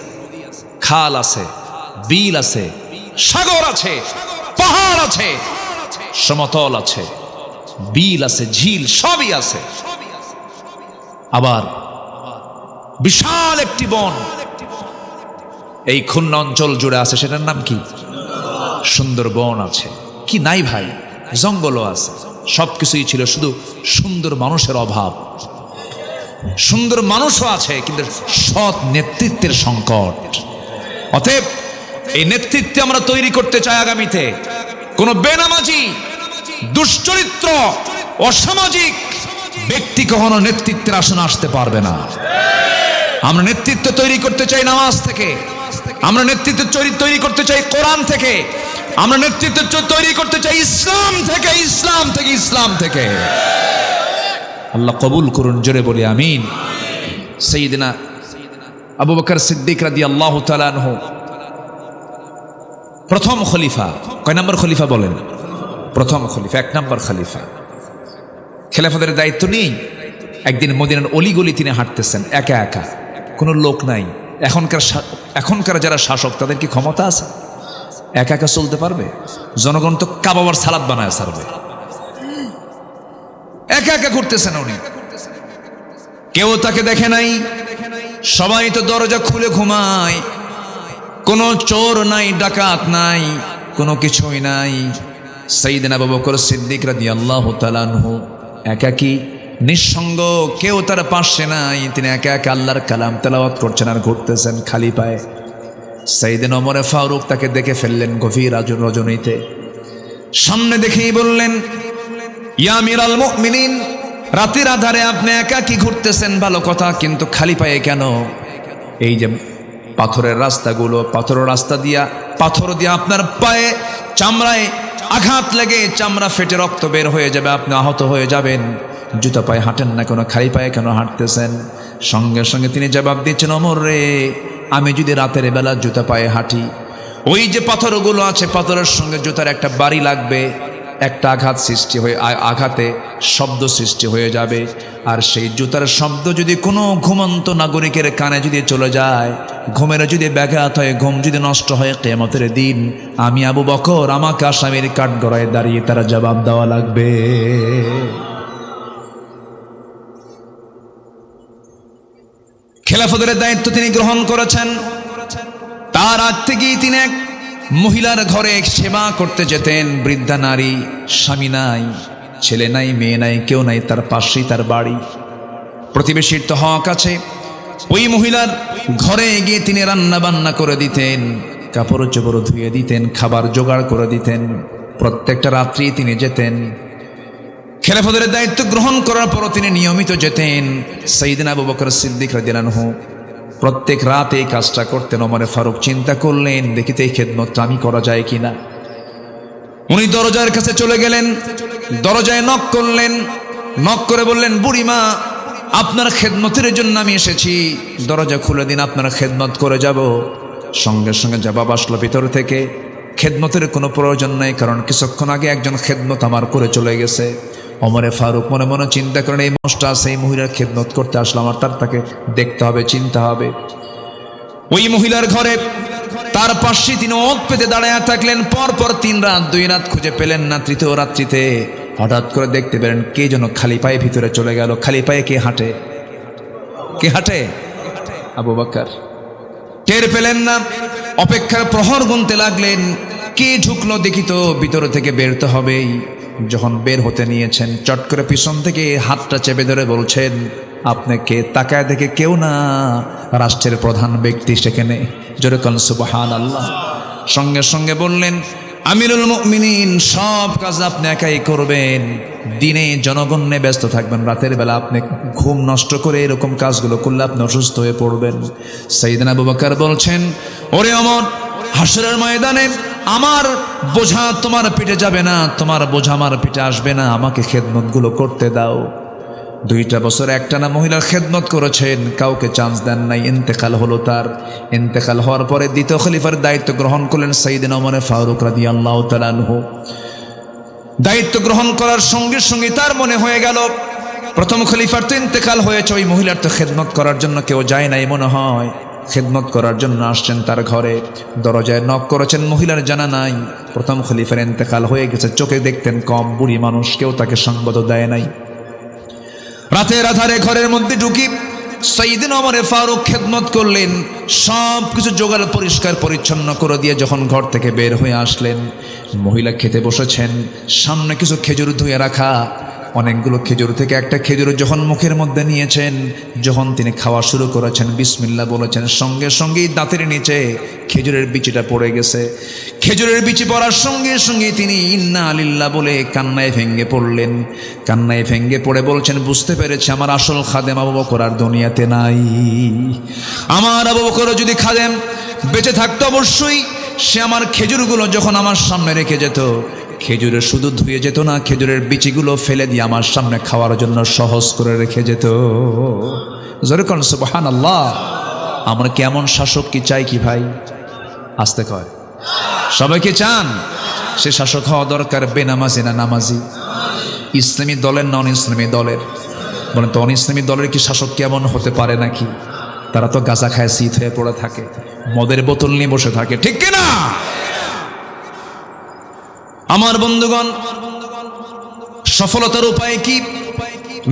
খাল আছে, বিল আছে, সাগর আছে, পাহাড় আছে, সমতল আছে, বিল আছে, ঝিল সবই আছে। আবার বিশাল একটি বন এই খুলনা অঞ্চল জুড়ে আছে, সেটার নাম কি? সুন্দরবন আছে। কি নাই ভাই? জঙ্গলও আছে, সবকিছুই ছিল, শুধু সুন্দর মানুষের অভাব। সুন্দর মানুষও আছে, কিন্তু সৎ নেতৃত্বের সংকট। অতএব এই নেতৃত্বে আমরা তৈরি করতে চাই আগামীতে। কোন বেনামাজি, দুশ্চরিত্র, অসামাজিক ব্যক্তি কখনো নেতৃত্বের আসনে আসতে পারবে না। আমরা নেতৃত্ব তৈরি করতে চাই নামাজ থেকে, আমরা নেতৃত্ব তৈরি করতে চাই কোরআন থেকে, আমরা নেতৃত্ব তৈরি করতে চাই ইসলাম থেকে, ইসলাম থেকে, ইসলাম থেকে। আল্লাহ কবুল করুন, জোরে বলি আমিন। সাইয়েদনা আবু বকর সিদ্দিক রাদিয়াল্লাহু তাআলা আনহু প্রথম খলিফা। কয় নম্বর খলিফা বলেন? প্রথম খলিফা, 1 নম্বর খলিফা। খেলাফতের দায়িত্ব নিয়ে একদিন মদিনার অলিগলি তিনি হাঁটতেছেন একা একা, কোনো লোক নাই। এখনকার যারা শাসক, তাদের কি ক্ষমতা আছে? একা একা চলতে পারবে? জনগণ তো কাবাবার সালাদ বানায় ছাড়বে। একা একা ঘুরতেছেন উনি, কেউ তাকে দেখে নাই, সবাই তো দরজা খুলে ঘুমায়, কোনো চোর নাই, ডাকাত নাই, কোনো কিছুই নাই। সাইয়েদনা আবু বকর সিদ্দিক রাদিয়াল্লাহু তাআলা আনহু একাকী, নিঃসঙ্গ, কেউ তার পাশে নাই। তিনি একা একা আল্লাহর কালাম তেলাওয়াত করছেন আর ঘুরতেছেন খালি পায়ে। সাইয়েদনা ওমর ফারুক তাকে দেখে ফেললেন গভীর রজনীতে, সামনে দেখেই বললেন, ইয়া আমিরাল মুমিনিন, রাতের আধারে আপনি একাকী ঘুরতেছেন ভালো কথা, কিন্তু খালি পায়ে কেন? এই যে পাথরের রাস্তাগুলো, পাথরের রাস্তা দিয়া, পাথর দিয়া আপনার পায়ে চামড়ায় আঘাত লেগে চামড়া ফেটে রক্ত বের হয়ে যাবে, আপনি আহত হয়ে যাবেন। জুতা পায়ে হাঁটেন না কেন? খালি পায়ে কেন হাঁটতেছেন? সঙ্গে সঙ্গে তিনি জবাব দিচ্ছেন, ওমর রে, আমি যদি রাতের বেলা জুতা পায়ে হাঁটি, ওই যে পাথরগুলো আছে, পাথরের সঙ্গে জুতার একটা বাড়ি লাগবে, একটা আঘাত সৃষ্টি হয়ে, আঘাতে শব্দ সৃষ্টি হয়ে যাবে। আর সেই জুতার শব্দ যদি কোনো ঘুমন্ত নাগরিকের কানে যদি চলে যায়, ঘুমের যদি ব্যাঘাত হয়, ঘুম যদি নষ্ট হয়, কিয়ামতের দিন আমি আবু বকর, আমাকে আসামির কাঠগড়ায় দাঁড়িয়ে তারা জবাব দেওয়া লাগবে। খেলাফতের দায়িত্ব তিনি গ্রহণ করেছেন। তার আগ থেকেই তিনি এক মহিলার ঘরে সেবা করতে যেতেন। বৃদ্ধা নারী, স্বামী নাই, ছেলে নাই, মেয়ে নাই, কেউ নাই, তার পাশেই তার বাড়ি। প্রতিবেশীর তো হক আছে। ওই মহিলার ঘরে গিয়ে তিনি রান্না বান্না করে দিতেন, কাপড় চোপড় ধুয়ে দিতেন, খাবার জোগাড় করে দিতেন। প্রত্যেকটা রাত্রি তিনি যেতেন। খেলাফতের দায়িত্ব গ্রহণ করার পরও তিনি নিয়মিত যেতেন। সাইয়েদনা আবু বকর সিদ্দিক রাদিয়াল্লাহু আনহু প্রত্যেক রাতে এই কাজটা করতেন। ওমর ফারুক চিন্তা করলেন, দেখিতে এই খেদমতটা আমি করা যায় কিনা। উনি দরজার কাছে চলে গেলেন, দরজায় নক করলেন, নক করে বললেন, বুড়িমা, আপনার খেদমতের জন্য আমি এসেছি, দরজা খুলে দিন, আপনার খেদমত করে যাব। সঙ্গে সঙ্গে জবাব আসলো ভিতর থেকে, খেদমতের কোনো প্রয়োজন নাই, কারণ কিছুক্ষণ আগে একজন খেদমত আমার করে চলে গেছে। ওমরে ফারুক মনে মনে চিন্তা করেন, এই মানুষটা আছে, এই মহিলার খেদমত করতে আসলাম, আমার তাকে দেখতে হবে, চিনতে হবে। ওই মহিলার ঘরে তার পাশে তিনি ওঁত পেতে দাঁড়ায় থাকলেন। পরপর 3 রাত 2 রাত খুঁজে পেলেন না। তৃতীয় রাত্রিতে হঠাৎ করে দেখতে পেলেন কে যেন খালি পায়ে ভিতরে চলে গেল। খালি পায়ে কে হাঁটে? কে হাঁটে? আবু বকর। টের পেলেন না, অপেক্ষার প্রহর গুনতে লাগলেন, কে ঢুকলো দেখি তো, ভিতর থেকে বেরোতে হবেই। যখন বের হতে নিয়েছেন, চট করে পিছন থেকে হাতটা চেপে ধরে বলছেন, আপনাকে তাকায় দেখে কেউ না, রাষ্ট্রের প্রধান ব্যক্তি সেখানে। জোরে বলেন সুবহানাল্লাহ। সঙ্গে সঙ্গে বললেন, আমিরুল মুমিনিন, সব কাজ আপনি একাই করবেন, দিনে জনগণে ব্যস্ত থাকবেন, রাতের বেলা আপনি ঘুম নষ্ট করে এরকম কাজগুলো করলে আপনি অসুস্থ হয়ে পড়বেন। সাইয়েদনা আবু বকর বলছেন, ওরে ওমর, হাসরের ময়দানে আমার বোঝা তোমার পিঠে যাবে না, তোমার বোঝা আমার পিঠে আসবে না, আমাকে খেদমতগুলো করতে দাও। 2টা বছর একটানা মহিলার খেদমত করেছেন, কাউকে চান্স দেন নাই। ইন্তেকাল হলো তার। ইন্তেকাল হওয়ার পরে দ্বিতীয় খলিফার দায়িত্ব গ্রহণ করলেন সাইয়েদনা ওমর ফারুক রাদিয়াল্লাহু তাআলা আনহু। দায়িত্ব গ্রহণ করার সঙ্গে সঙ্গে তার মনে হয়ে গেল, প্রথম খলিফার তো ইন্তেকাল হয়েছে, ওই মহিলার তো খেদমত করার জন্য কেউ যায় নাই মনে হয়। খেদমত করার জন্য আসছেন তার ঘরে, দরজায় নক করেছেন, মহিলার জানা নাই। প্রথম খলিফার ইন্তেকাল হয়ে গেছে, চোখে দেখতেন কম, বুড়ি মানুষ, কেউ তাকে সঙ্গত দেয় নাই। রাতের আধারে ঘরের মধ্যে ঢুকি সাইয়েদনা ওমর ফারুক খেদমত করলেন, সব কিছু জোগাড় পরিষ্কার পরিচ্ছন্ন করে দিয়ে যখন ঘর থেকে বের হয়ে আসলেন, মহিলা খেতে বসেছেন, সামনে কিছু খেজুর ধুয়ে রাখা, অনেকগুলো খেজুর থেকে একটা খেজুর যখন মুখের মধ্যে নিয়েছেন, যখন তিনি খাওয়া শুরু করেছেন, বিসমিল্লাহ বলেছেন, সঙ্গে সঙ্গেই দাঁতের নিচে খেজুরের বিচিটা পড়ে গেছে। খেজুরের বিচি পড়ার সঙ্গে সঙ্গে তিনি ইন্না লিল্লাহ বলে কান্নায় ভেঙ্গে পড়লেন। কান্নায় ভেঙ্গে পড়ে বলছেন, বুঝতে পেরেছি আমার আসল খাদেম আবু বকর আর দুনিয়াতে নাই। আমার আবু বকর যদি খাদেম বেঁচে থাকতো, অবশ্যই সে আমার খেজুরগুলো যখন আমার সামনে রেখে যেত, খেজুরের শুধু ধুয়ে যেত না, খেজুরের বিচিগুলো ফেলে দিয়ে আমার সামনে খাওয়ার জন্য সহজ করে রেখে যেত। জোরে বলেন সুবহানাল্লাহ। আমরা কেমন শাসক কি চাই কি ভাই? আস্তে কয়, সবাইকে চান? সে শাসক হওয়া দরকার বেনামাজি না নামাজি? ইসলামী দলের নন ইসলামী দলের? বলেন তো, অন ইসলামী দলের কি শাসক কেমন হতে পারে নাকি? তারা তো গাঁজা খায়, শীত হয়ে পড়ে থাকে, মদের বোতল নিয়ে বসে থাকে, ঠিক কিনা? আমার বন্ধুগণ, সফলতার উপায় কি?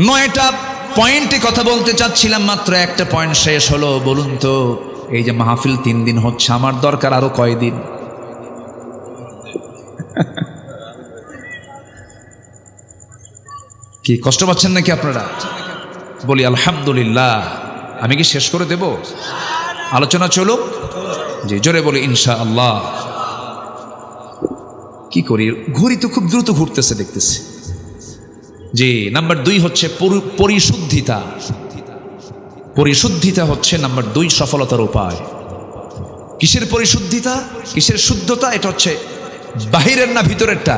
9টা পয়েন্টে কথা বলতে চাচ্ছিলাম, মাত্র একটা পয়েন্ট শেষ হলো। বলুন তো, এই যে মাহফিল 3 দিন হচ্ছে, আমার দরকার আরো কয়দিন? কি কষ্ট পাচ্ছেন নাকি আপনারা? বলি আলহামদুলিল্লাহ। আমি কি শেষ করে দেব? আলোচনা চলুক। যে জোরে বলি ইনশাআল্লাহ। কি করি, ঘুরি তো খুব দ্রুত ঘুরতেছে দেখতেছি। যে নাম্বার 2 হচ্ছে পরিশুদ্ধিতা। পরিশুদ্ধিতা হচ্ছে নাম্বার 2 সফলতার উপায়। কিসের পরিশুদ্ধিতা, কিসের শুদ্ধতা? এটা হচ্ছে বাহিরের না ভিতরেরটা?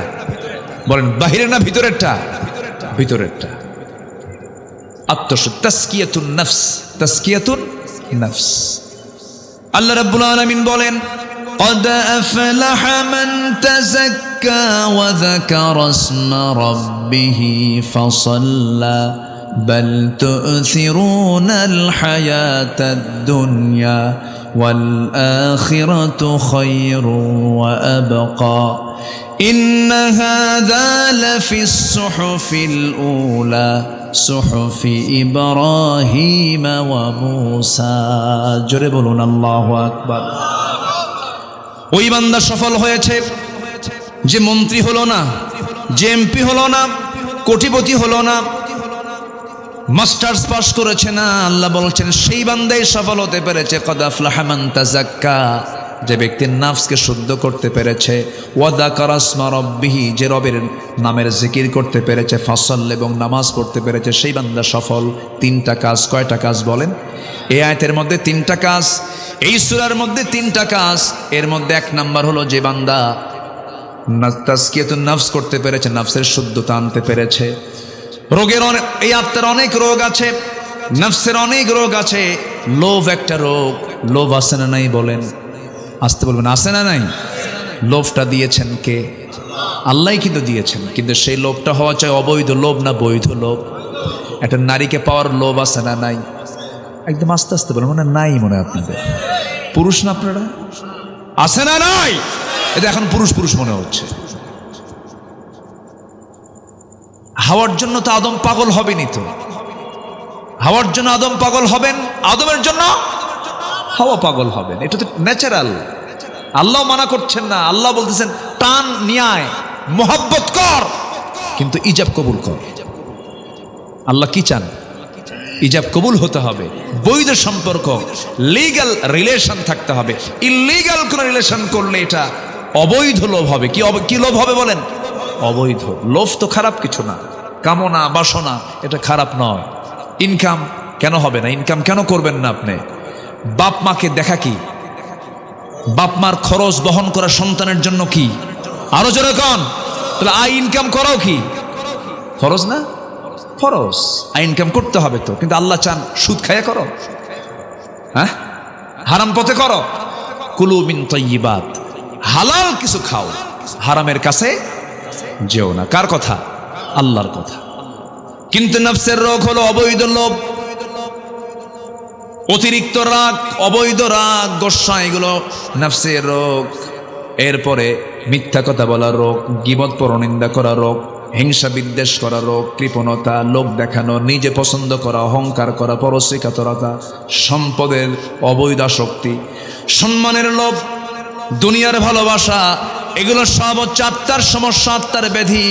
বলেন, বাহিরের না ভিতরেরটা? ভিতরেরটা। আত্মশুদ্ধি, তাসকিয়াতুন নফস, তাসকিয়াতুন নফস। আল্লাহ রাব্বুল আলামিন বলেন, قد أفلح من تزكى وذكر اسم ربه فصلى بل تؤثرون الحياة الدنيا والآخرة خير وأبقى إن هذا لفي الصحف الأولى صحف إبراهيم وموسى جربون الله أكبر। ওই বান্দা সফল হয়েছে যে মন্ত্রী হলো না, যে এমপি হলো না, কোটিপতি হলো না, মাস্টার্স পাস করেছে না। আল্লাহ বলছেন সেই বান্দাই সফল হতে পেরেছে। কদ আফলাহা মান তাযাক্কা, যে ব্যক্তি নাফসকে শুদ্ধ করতে পেরেছে। ওয়া যাকারা ইসমা রাব্বিহি, যে রবের নামের জিকির করতে পেরেছে। ফাসাল্লা, এবং নামাজ পড়তে পেরেছে, সেই বান্দা সফল। 3টা কাজ। কয়টা কাজ বলেন? এই আয়াতের মধ্যে 3টা কাজ, এই সূরার মধ্যে 3টা কাজ। এর মধ্যে 1 নাম্বার হলো যে বান্দা তাসকিয়াতুন নফস করতে পেরেছে, নফসের শুদ্ধতা আনতে পেরেছে। রোগের এই আত্মার অনেক রোগ আছে, নফসের অনেক রোগ আছে। লোভ একটা রোগ। লোভ আছে না নাই বলেন? আসতে বলবেন, আছে না নাই? লোভটা দিয়েছেন কে? আল্লাহ কিন্তু দিয়েছেন, কিন্তু সেই লোভটা হওয়া চাই অবৈধ লোভ না বৈধ লোভ? একটা নারীকে পাওয়ার লোভ আছে না নাই? একদম আস্তে আস্তে বলেন, মানে নাই মনে হয় আপনাদের? পুরুষ না আপনারা? আছে না নাই? এটা এখন পুরুষ পুরুষ মনে হচ্ছে। হাওয়ার জন্য তো আদম পাগল হবেনি তো। হাওয়ার জন্য আদম পাগল হবেন, আদমের জন্য হাওয়া পাগল হবেন, এটা তো ন্যাচারাল। আল্লাহ মানা করছেন না, আল্লাহ বলতেছেন টান নিয়ায় মোহাব্বত কর, কিন্তু ইজাব কবুল কর। আল্লাহ কি চান? ইজাব কবুল হতে হবে, বৈধ সম্পর্ক, লিগ্যাল রিলেশন থাকতে হবে। ইলিগ্যাল কোন রিলেশন করলে এটা অবৈধ লোভ হবে। কি লোভ হবে বলেন? অবৈধ লোভ। তো খারাপ কিছু না, কামনা বাসনা এটা খারাপ নয়। ইনকাম কেন হবে না? ইনকাম কেন করবেন না আপনি? বাপ মাকে দেখা কি? বাপ মার খরচ বহন করা সন্তানের জন্য কি? আরো জোরে কোন? তাহলে আই ইনকাম করাও কি ফরজ না? ফরজ। আই ইনকাম করতে হবে তো, কিন্তু আল্লাহ চান সুদ খায়া করো, হ্যাঁ, হারাম পথে করো। কুলু মিন তাইয়্যিবাত, হালাল কিছু খাও, হারামের কাছে যেও না। কার কথা? আল্লাহর কথা। কিন্তু নফসের রোগ হলো অবৈধ লোভ, অতিরিক্ত রাগ, অবৈধ রাগ, গোসা, এগুলো নফসের রোগ। এরপরে মিথ্যা কথা বলা রোগ, গীবত পরনিন্দা করা রোগ, হিংসা বিদ্বেষ করা রোগ, কৃপণতা, লোক দেখানো, নিজে পছন্দ করা, অহংকার করা, পরশ্রীকাতরতা, সম্পদের অবৈধ শক্তি, সম্মানের লোভ, দুনিয়ার ভালোবাসা, এগুলো সব হচ্ছে আত্মার সমস্যা, আত্মার ব্যাধি।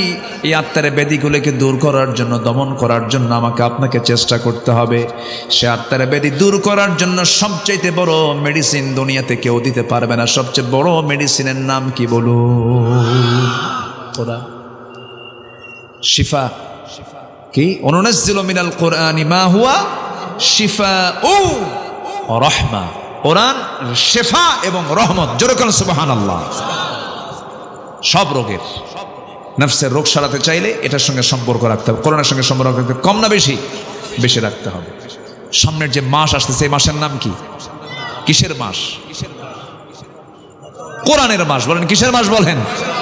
এই আত্মার ব্যাধিগুলোকে দূর করার জন্য, দমন করার জন্য আমাকে আপনাকে চেষ্টা করতে হবে। সে আত্মার ব্যাধি দূর করার জন্য সবচেয়ে বড় মেডিসিন দুনিয়াতে কেউ দিতে পারবে না। সবচেয়ে বড় মেডিসিনের নাম কি বলুন? কোরআন। শিফা কি? অনুনাজ্জিলু মিনাল কোরআনি মা হুয়া শিফাউ ওয়া রাহমা। কোরআন শিফা এবং রহমত। জোরে বলেন সুবহানাল্লাহ। সব রোগের, নফসের রোগ সারাতে চাইলে এটার সঙ্গে সম্পর্ক রাখতে হবে। কোরআনের সঙ্গে সম্পর্ক রাখতে হবে। কম না বেশি? বেশি রাখতে হবে। সামনের যে মাস আসতেছে, এই মাসের নাম কি? কিসের মাস? কোরআনের মাস। বলেন কিসের মাস? বলেন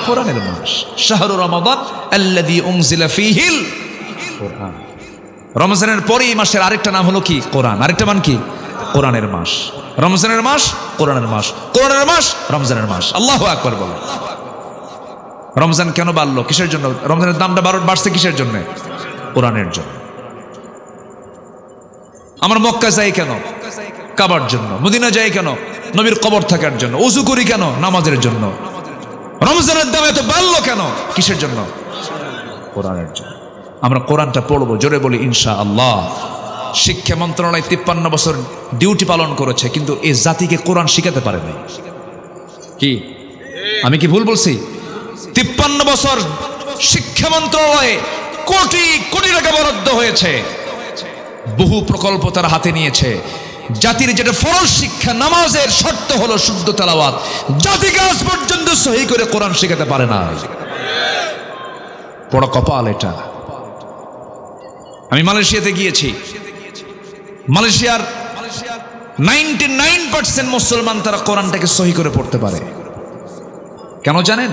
কোরআনের মাস। শাহরু রমাদান আল্লাযী উনজিলা ফীহিল কোরআন। রমজানের পরে এই মাসের আরেকটা নাম হলো কি? কোরআন। আরেকটা মান কি? কোরআনের মাস। রমজানের মাস, কোরআনের মাস, কোরআনের মাস, রমজানের মাস। আল্লাহু আকবার বলেন। রমজান কেন বাড়লো? কিসের জন্য? রমজানের দামটা বাড়ছে কিসের জন্য? কোরআনের জন্য। আমরা মক্কা যাই কেন? কাবার জন্য। মদিনা যাই কেন? নবীর কবর থাকার জন্য। ওযু করি কেন? নামাজের জন্য। রমজানের দাম এত বাড়লো কেন? কিসের জন্য? কোরআনের জন্য। আমরা কোরআনটা পড়বো, জোরে বলি ইনশাআল্লাহ। শিক্ষা মন্ত্রণালয় 53 বছর ডিউটি পালন করেছে, কিন্তু এই জাতিকে কোরআন শিখাতে পারে নাই। কি আমি কি ভুল বলছি? 53 বছর শিক্ষা মন্ত্রণালয়ে কোটি কোটি টাকা বরাদ্দ হয়েছে, বহু প্রকল্প তারা হাতে নিয়েছে। জাতির যেটা ফরজ শিক্ষা, নামাজের শর্ত হলো শুদ্ধ তেলাওয়াত, জাতিকে আজ পর্যন্ত সহি করে কোরআন শেখাতে পারে না। বড় কপাল এটা। আমি মালয়েশিয়াতে গিয়েছি। মালয়েশিয়ার 99% মুসলমান, তারা কোরআনটাকে সহি করে পড়তে পারে। কেন জানেন?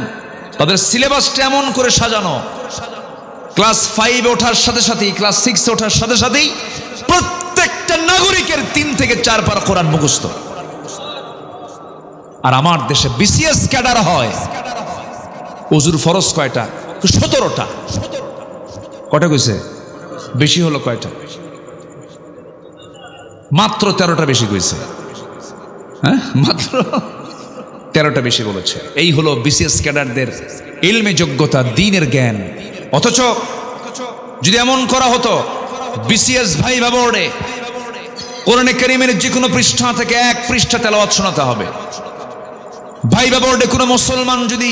তাদের সিলেবাসটা এমন করে সাজানো, ক্লাস 5 ওঠার সাথে সাথেই, ক্লাস 6 ওঠার সাথে সাথেই প্রত্যেকটা নাগরিকের 3 থেকে 4 পারা কোরআন মুখস্থ। আর আমার দেশে বিসিএস ক্যাডার হয়। ওযুর ফরজ কয়টা? 17টা। কয়টা কইছে? বেশি হলো কয়টা? মাত্র 13টা বেশি কইছে। হ্যাঁ, মাত্র 13টা বেশি বলেছে। এই হলো বিসিএস ক্যাডারদের ইলমে যোগ্যতা, দ্বীনের জ্ঞান। অথচ যদি এমন করা হতো, বিসিএস ভাইভা বোর্ডে কোরআনে কারীমের যে কোনো পৃষ্ঠা থেকে 1 পৃষ্ঠা তেলাওয়াত শোনাতে হবে। ভাইভা বোর্ডে কোনো মুসলমান যদি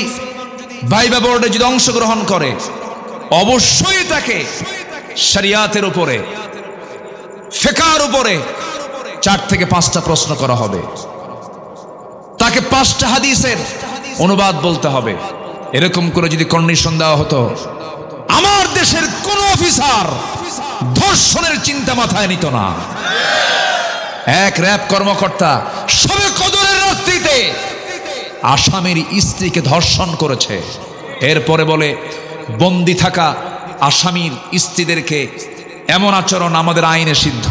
ভাইভা বোর্ডে যদি অংশগ্রহণ করে, অবশ্যই তাকে শরিয়াতের উপরে, ফিকহের উপরে 4 থেকে 5টা প্রশ্ন করা হবে। তাকে 5টা হাদিসের অনুবাদ বলতে হবে। এরকম করে যদি কন্ডিশন দেওয়া হতো, আমার দেশের কোন অফিসার ধর্ষণের চিন্তা মাথায় নিত না। এক র‍্যাব কর্মকর্তা সবে কদরের রাত্রিতে আসামির স্ত্রীকে ধর্ষণ করেছে। এরপরে বলে বন্দি থাকা আসামির স্ত্রীদেরকে এমন আচরণ আমাদের আইনে সিদ্ধ,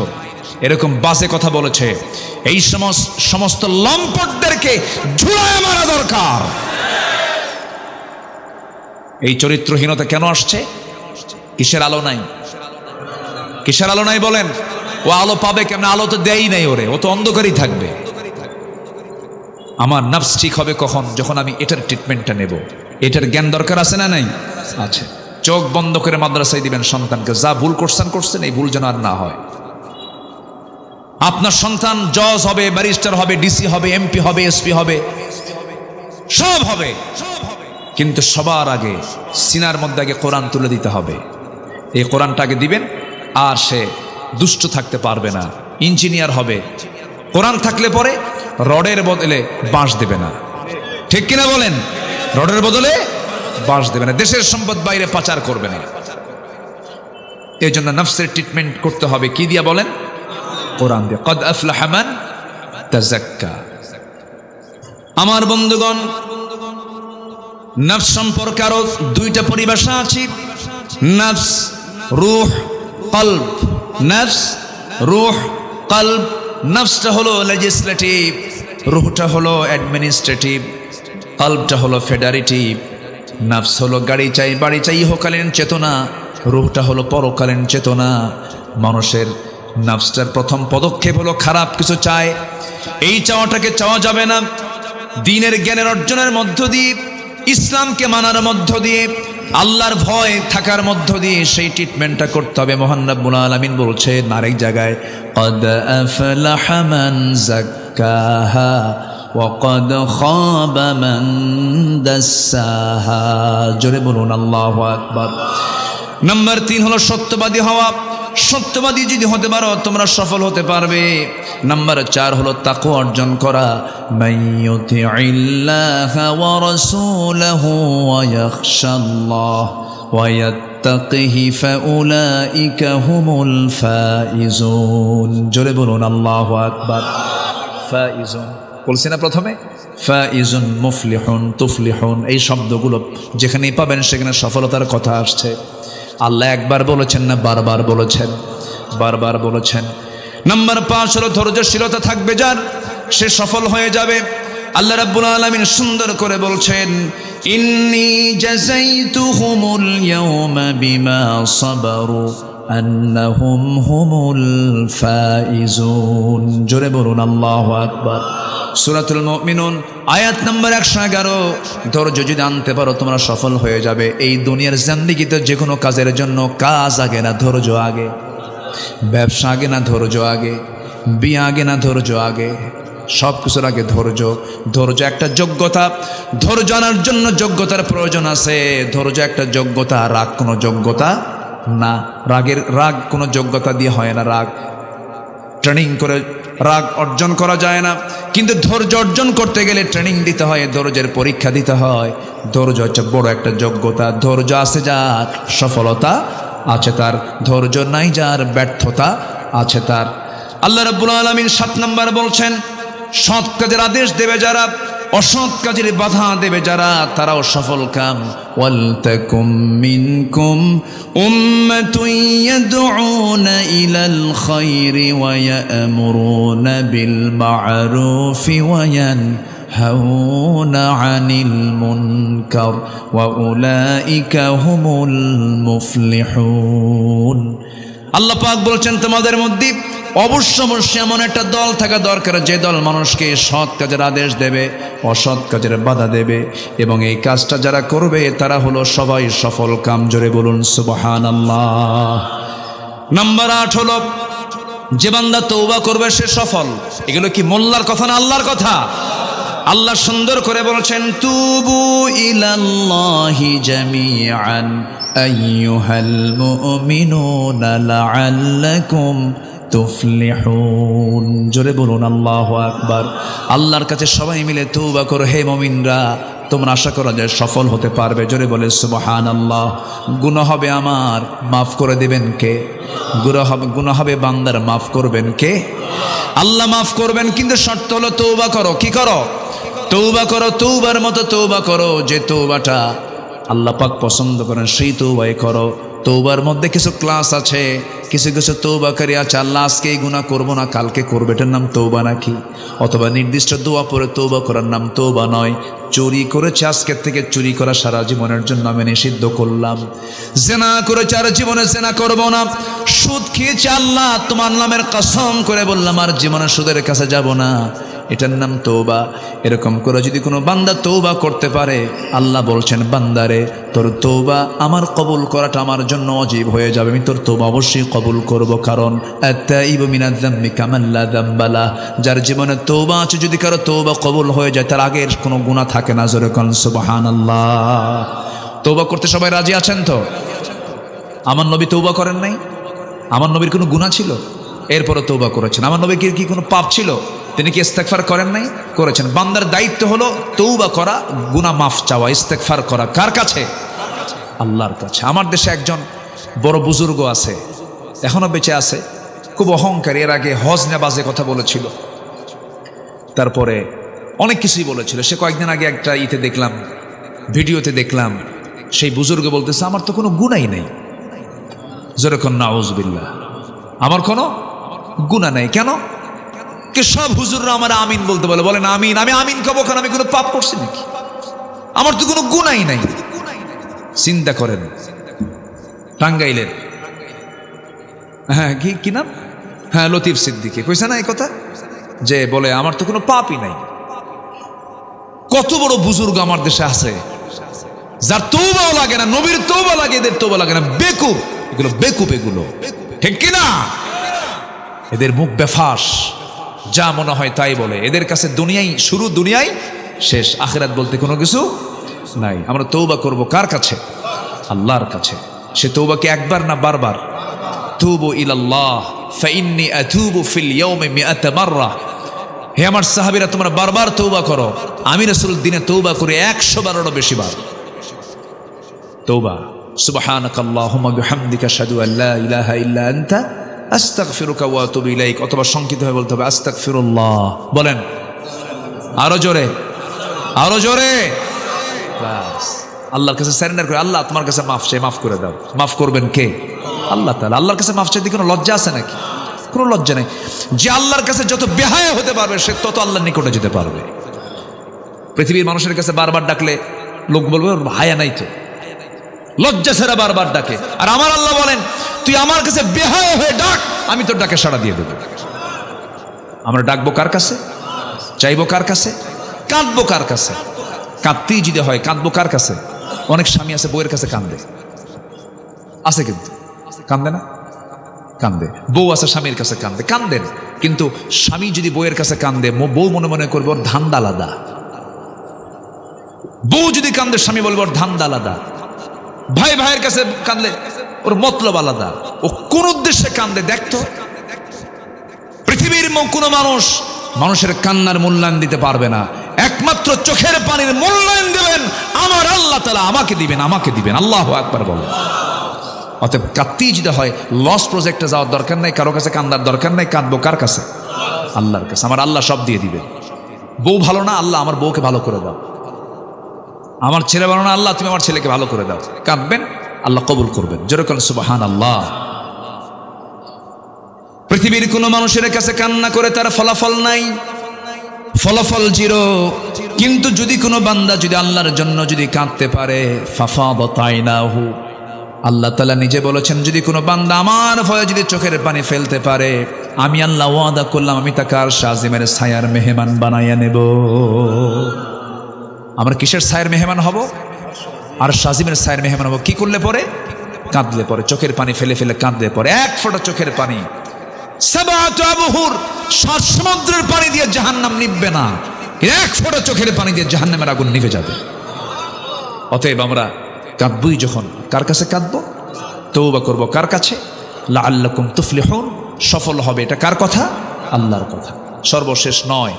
এরকম বাজে কথা বলেছে। এই সমস্ত লম্পটদেরকে ঝুলায় মারা দরকার। এই চরিত্রহীনতা কেন আসছে? কিসের আলো নাই? কিসের আলো নাই বলেন? ও আলো পাবে কেমন? আলো তো দেয়ই নাই ওরে, ও তো অন্ধকারই থাকবে। আমার নফস ঠিক হবে কখন? যখন আমি এটার ট্রিটমেন্টটা নেব। এটার জ্ঞান দরকার আছে না নাই? আছে। চোখ বন্ধ করে মাদ্রাসায় দিবেন সন্তানকে, যা ভুল করছেন এই ভুল যেন আর না হয়। আপনার সন্তান জজ হবে, ব্যারিস্টার হবে, ডিসি হবে, এমপি হবে, এসপি হবে, সব হবে, কিন্তু সবার আগে সিনার মধ্যে আগে কোরআন তুলে দিতে হবে। এই কোরআনটাকে দিবেন, আর সে দুষ্ট থাকতে পারবে না, ইঞ্জিনিয়ার হবে। কোরআন থাকলে পরে রডের বদলে বাঁশ দেবে না, ঠিক কিনা বলেন? রডের বদলে বাঁশ দেবে না, দেশের সম্পদ বাইরে পাচার করবে না। এই জন্য নফসের ট্রিটমেন্ট করতে হবে কি দিয়া বলেন? কোরআন দিয়ে। কদ আফলাহা মান তাযাক্কা। আমার বন্ধুগণ, নফস সম্পর্কে আরো দুইটা পরিভাষা আছে। নফস, রূহ, কলব। নফস, রূহ, কলব। নফসটা হলো লেজিসলেটিভ, রূহটা হলো অ্যাডমিনিস্ট্রেটিভ, কলবটা হলো ফেডারেটিভ। নফস হলো গাড়ি চাই বাড়ি চাই ইহকালীন চেতনা, রূহটা হলো পরকালীন চেতনা। মানুষের নফসটার প্রথম পদক্ষেপ হলো খারাপ কিছু চায়। এই চাওয়াটাকে চাওয়া যাবে না। দ্বীনের জ্ঞানের অর্জনের মধ্য দিয়ে, ইসলামকে মানার মধ্য দিয়ে, আল্লাহর ভয় থাকার মধ্য দিয়ে সেই ট্রিটমেন্টটা করতে হবে। মহান রব্বুল আলামিন বলছেন আরেক জায়গায়, কদ আফলাহা মান যাক্কাহা ওয়া কদ খাবা মান দাসসাহা। জোরে বলুন আল্লাহু আকবার। নাম্বার 3 হলো সত্যবাদী হওয়া। সত্যবাদী যদি হতে পারো তোমরা সফল হতে পারবে। নাম্বার 4 হলো তাকওয়া অর্জন করা। মাইয়ুতিইল্লাহা ওয়া রাসূলাহু ওয়া ইয়াখশাল্লাহ ওয়া ইয়াত্তাকিহি ফাউলাইকা হুমুল ফাইজুন। জোরে বলুন আল্লাহু আকবার। ফাইজুন বলছি না প্রথমে? ফাইজুন, মুফলিহুন, তুফলিহুন, এই শব্দগুলো যেখানেই পাবেন সেখানে সফলতার কথা আসছে। আল্লাহ একবার বলেছেন না বারবার বলেছেন? বারবার বলেছেন। নাম্বার 5 হলো ধৈর্যশীলতা থাকবে যার, সে সফল হয়ে যাবে। আল্লাহ রাব্বুল আলামিন সুন্দর করে বলছেন, ইন্নী জাযাইতুহুমুল ইয়াওমা বিমা সাবারু আন্নাহুম হুমুল ফাইজুন। জোরে বলুন আল্লাহু আকবার। সূরাতুল মুমিনুন আয়াত নম্বর 111। ধৈর্য যদি আনতে পারো তোমরা সফল হয়ে যাবে। এই দুনিয়ার জিন্দেগিতে যে কোনো কাজের জন্য কাজ আগে না ধৈর্য আগে? ব্যবসা আগে না ধৈর্য আগে? বিয়ে আগে না ধৈর্য আগে? সব কিছুর আগে ধৈর্য। ধৈর্য একটা যোগ্যতা। ধৈর্য আনার জন্য যোগ্যতার প্রয়োজন আছে। ধৈর্য একটা যোগ্যতা, রাগ কোনো যোগ্যতা না। রাগ কোনো যোগ্যতা দিয়ে হয় না। রাগ ট্রেনিং করে রাগ অর্জন করা যায় না, কিন্তু ধৈর্য অর্জন করতে গেলে ট্রেনিং দিতে হয়, ধৈর্যের পরীক্ষা দিতে হয়। ধৈর্য হচ্ছে বড় একটা যোগ্যতা। ধৈর্য আছে যার সফলতা আছে তার, ধৈর্য নাই যার ব্যর্থতা আছে তার। আল্লাহ রাব্বুল আলামিন 7 নম্বর বলছেন, সৎ কাজের আদেশ দেবে যারা, অসৎ কাজের বাধা দেবে যারা, তারাও সফল কাম। ওয়ালতাকুম মিনকুম উম্মাতুন ইয়াদউনা ইলাল খায়রি ওয়া ইয়া'মুরুনা বিল মা'রুফি ওয়া ইয়ানহাউনা আনিল মুনকার ওয়া উলাইকা হুমুল মুফলিহুন। আল্লাহ পাক বলছেন, তোমাদের মধ্যে অবশ্যই এমন একটা দল থাকা দরকার যে দল মানুষকে সৎ কাজের আদেশ দেবে, অসৎ কাজের বাধা দেবে, এবং এই কাজটা যারা করবে তারা হলো সবাই সফল কাম। জোরে বলুন সুবহানাল্লাহ। নাম্বার 8 হলো যে বান্দা তওবা করবে সে সফল। এগুলো কি মোল্লার কথা না আল্লাহর কথা? আল্লাহ সুন্দর করে বলছেন, তুবু ইলাল্লাহি জামিআন আইয়ুহাল মুমিনুনা লাআল্লাকুম তুফলিহুন। জোরে বলুন আল্লাহু আকবার। আল্লাহর কাছে সবাই মিলে তওবা করো হে মুমিনরা, তোমরা আশা করো যে সফল হতে পারবে। জোরে বলে সুবহানাল্লাহ। গুনাহ হবে আমার, মাফ করে দিবেন কে? গুনাহ হবে বান্দার, মাফ করবেন কে? আল্লাহ মাফ করবেন, কিন্তু শর্ত হলো তওবা করো। কি করো? তৌবা করো, তৌবার মতো তৌবা করো, যে তৌবাটা আল্লাহ পাক পছন্দ করেন সেই তৌবাই করো। তৌবার মধ্যে কিছু ক্লাস আছে, কিছু কিছু তৌবাকারী আছে, আল্লাহ আজকে এই গুনাহ করবো না কালকে করবে, এটার নাম তৌবা নাকি? অথবা নির্দিষ্ট দোয়া পড়ে তৌবা করার নাম তৌবা নয়। চুরি করেছে, আজকের থেকে চুরি করা সারা জীবনের জন্য আমি নিষিদ্ধ করলাম। জেনা করেছে, আর জীবনে জেনা করবো না। সুদ খেয়েছে, আল্লাহ তোমার নামের কসম করে বললাম আর জীবনে সুদের কাছে যাব না, এটার নাম তৌবা। এরকম করে যদি কোনো বান্দা তৌবা করতে পারে, আল্লাহ বলছেন বান্দারে তোর তৌবা আমার কবুল করাটা আমার জন্য ওয়াজিব হয়ে যাবে, আমি তোর তৌবা অবশ্যই কবুল করব। কারণ আত-তাইবু মিনাজ যামবি কামান লা যামবা লাহ, যার জীবনে তৌবা আছে, যদি কারো তৌবা কবুল হয়ে যায় তার আগের কোনো গুনাহ থাকে না। জোরে কোন সুবহানাল্লাহ। তৌবা করতে সবাই রাজি আছেন তো? আমার নবী তৌবা করেন নাই? আমার নবীর কোনো গুনাহ ছিল? এরপরও তৌবা করেছেন। আমার নবীর কি কোনো পাপ ছিল? তিনি কি ইস্তেগফার করেন নাই? করেছেন। বান্দার দায়িত্ব হলো তৌবা করা, গুনাহ মাফ চাওয়া, ইস্তেগফার করা। কার কাছে? আল্লাহর কাছে। আমার দেশে একজন বড় বুজুর্গ আছে, এখনো বেঁচে আছে, খুব অহংকারী। এর আগে হজ নিয়ে বাজে কথা বলেছিল, তারপরে অনেক কিছুই বলেছিল। সে কয়েকদিন আগে একটা দেখলাম, ভিডিওতে দেখলাম, সেই বুজুর্গ বলতেছে আমার তো কোনো গুনাই নেই। যেরকম নাউজুবিল্লাহ, আমার কোনো গুনাহ নেই। কেন? সব হুজুররা আমার আমিন বলতে বলে, বলেন আমিন। আমি আমিন কব কারণ আমি কোনো পাপ করছি নাকি? আমার তো কোনো গুনাই নাই। চিন্তা করেন, টাঙ্গাইলের, হ্যাঁ কি নাম, হ্যাঁ লতিফ সিদ্দিকী কইছে না এই কথা, যে বলে আমার তো কোনো পাপই নাই। কত বড় বুজুর্গ আমার দেশে আছে যার তওবাও লাগে না, নবীর তওবা লাগে, এদের তওবা লাগে না। বেকুব এগুলো, বেকুব এগুলো, ঠিক কিনা? এদের মুখ বেফাস, যা মনে হয় তাই বলে। এদের কাছে দুনিয়াই শুরু, দুনিয়াই শেষ, আখিরাত বলতে কোনো কিছু নাই। আমরা তওবা করব কার কাছে? আল্লাহর কাছে। সে তওবাকে একবার না বারবার? তুবু ইলাল্লাহ ফাইন্নী আতুবু ফিল ইয়াউমি মিআতা মাররা। হে আমার সাহাবীরা, তোমরা বারবার তওবা করো, আমি রাসূল দিনে তওবা করি 100 বারেরও বেশি বার। তওবা, সুবহানাকাল্লাহুম্মা বিহামদিকা আশহাদু আল্লা ইলাহা ইল্লা আনতা আস্তাগফিরুকা ওয়া আতুবু ইলাইক। অথবা সংক্ষিপ্ত হয়ে বলতে হবে আস্তাগফিরুল্লাহ। বলেন আরো জোরে, আরো জোরে। বাস, আল্লাহর কাছে সারেন্ডার করে, আল্লাহ তোমার কাছে মাফ চাই, মাফ করে দাও। মাফ করবেন কে? আল্লাহ তাআলা। আল্লাহর কাছে মাফ চাইতে কোনো লজ্জা আছে নাকি? কোনো লজ্জা নেই। যে আল্লাহর কাছে যত বেহায়া হতে পারবে সে তত আল্লাহর নিকটে যেতে পারবে। পৃথিবীর মানুষের কাছে বারবার ডাকলে লোক বলবে ওর হায়া নাই, তো লজ্জা ছাড়া বারবার ডাকে। আর আমার আল্লাহ বলেন তুই আমার কাছে বেহায়া হয়ে ডাক, আমি তোর ডাকে সাড়া দিয়ে দেবো। আমরা ডাকবো কার কাছে? চাইবো কার কাছে? কাঁদবো কার কাছে? কাঁদতেই যদি হয় কাঁদবো কার কাছে? অনেক স্বামী আছে বউয়ের কাছে কান্দে, আছে কিন্তু কান্দে না? কান্দে। বউ আছে স্বামীর কাছে কান্দে, কান্দেন। কিন্তু স্বামী যদি বউয়ের কাছে কান্দে, বউ মনে মনে করবে ওর ধান্দা আলাদা। বউ যদি কান্দে, স্বামী বলবে ওর ধান্দা আলাদা। ভাই ভাইয়ের কাছে কান্দলে ওর মতলব আলাদা। ও কোন উদ্দেশ্যে কান্দে দেখতো? পৃথিবীর কোনো মানুষ মানুষের কান্নার মূল্যায়ন দিতে পারবে না। একমাত্র চোখের পানির মূল্যায়ন দেবেন আমার আল্লাহ তাআলা, আমাকে দিবেন, আমাকে দিবেন। আল্লাহু আকবার বলেন। অতএব কাঁদতেই যদি হয়, লস প্রজেক্টে যাওয়ার দরকার নাই, কারো কাছে কান্দার দরকার নাই। কাঁদবো কার কাছে? আল্লাহর কাছে। আমার আল্লাহ সব দিয়ে দিবেন। বউ ভালো না, আল্লাহ আমার বউকে ভালো করে দাও। আমার ছেলে ভালো না, আল্লাহ তুমি আমার ছেলেকে ভালো করে দাও। কাঁদবেন, আল্লাহ কবুল করবেন। যেরকম সুবহানাল্লাহ। পৃথিবীর কোনো মানুষের কাছে কান্না করে তার ফলাফল নাই, ফলাফল জিরো। কিন্তু যদি কোনো বান্দা যদি আল্লাহর জন্য যদি কাঁদতে পারে, ফাফাদাত আইনাহু, আল্লাহ তাআলা নিজে বলেছেন যদি কোনো বান্দা আমার ভয়ে যদি চোখের পানি ফেলতে পারে, আমি আল্লাহ ওয়াদা করলাম আমি তাকে আরশ আজিমের ছায়ার মেহমান বানাইয়া নেব। আমরা কিসের ছায়ার মেহমান হব? আরশ আজিমের ছায়ার মেহমান হব। কি করলে পরে? কাঁদলে পরে, চোখের পানি ফেলে ফেলে কাঁদলে পরে। এক ফোঁটা চোখের পানি, সাবাতু আবহুর, 7 সমুদ্রের পানি দিয়ে জাহান্নাম নিভবে না, এক ফোঁটা চোখের পানি দিয়ে জাহান্নামের আগুন নিভে যাবে। অতএব আমরা কাঁদবই যখন, কার কাছে কাঁদবো? তওবা করবো কার কাছে? লাআল্লাকুম তুফলিহুন, সফল হবে। এটা কার কথা? আল্লাহর কথা। সর্বশেষ নয়,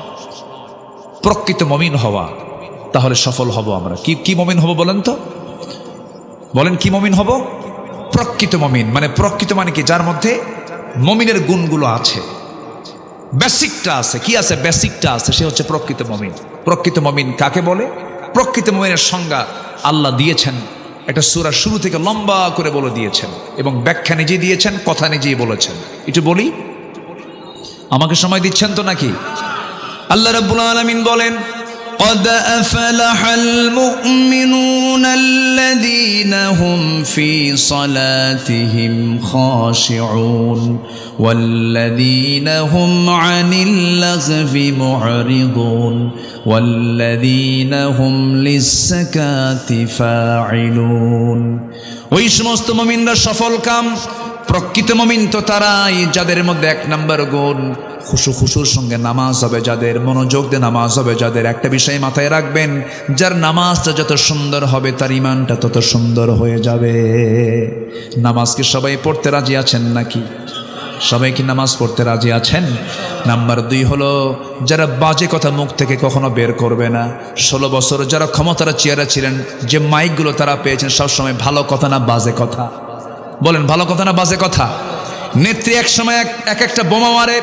প্রকৃত মুমিন হওয়া, তাহলে সফল হব আমরা। কি মুমিন হব বলেন তো? বলেন কি মুমিন হব? প্রকৃত মুমিন। মানে প্রকৃত মানে কি? যার মধ্যে মুমিনের গুণগুলো আছে, বেসিকটা আছে। কি আছে? বেসিকটা আছে, সে হচ্ছে প্রকৃত মুমিন। প্রকৃত মুমিন কাকে বলে? প্রকৃত মুমিনের সংজ্ঞা আল্লাহ দিয়েছেন, একটা সূরা শুরু থেকে লম্বা করে বলে দিয়েছেন এবং ব্যাখ্যা নিজেই দিয়েছেন, কথা নিজেই বলেছেন। একটু বলি, আমাকে সময় দিচ্ছেন তো নাকি? আল্লাহ রাব্বুল আলামিন বলেন, قد أفلح المؤمنون الذين هم في صلاتهم خاشعون والذين هم عن اللغو معرضون والذين هم للزكاة فاعلون। ওই সমস্ত মুমিনরা সফল কাম। প্রকৃত মুমিন তো তারাই যাদের মধ্যে এক নম্বর গুণ খুশুর সঙ্গে নামাজ হবে, যাদের মনোযোগ দিয়ে নামাজ হবে, যাদের একটা বিষয় মাথায় রাখবেন, যার নামাজটা যত সুন্দর হবে তার ইমানটা তত সুন্দর হয়ে যাবে। নামাজ কি সবাই পড়তে রাজি আছেন নাকি? সবাই কি নামাজ পড়তে রাজি আছেন? নাম্বার 2 হলো যারা বাজে কথা মুখ থেকে কখনো বের করবে না। 16 বছর যারা ক্ষমতার চেয়ারে ছিলেন, যে মাইকগুলো তারা পেয়েছেন, সবসময় ভালো কথা না বাজে কথা বলেন? ভালো কথা না বাজে কথা? নেত্রী এক সময় এক একটা বোমা মারে।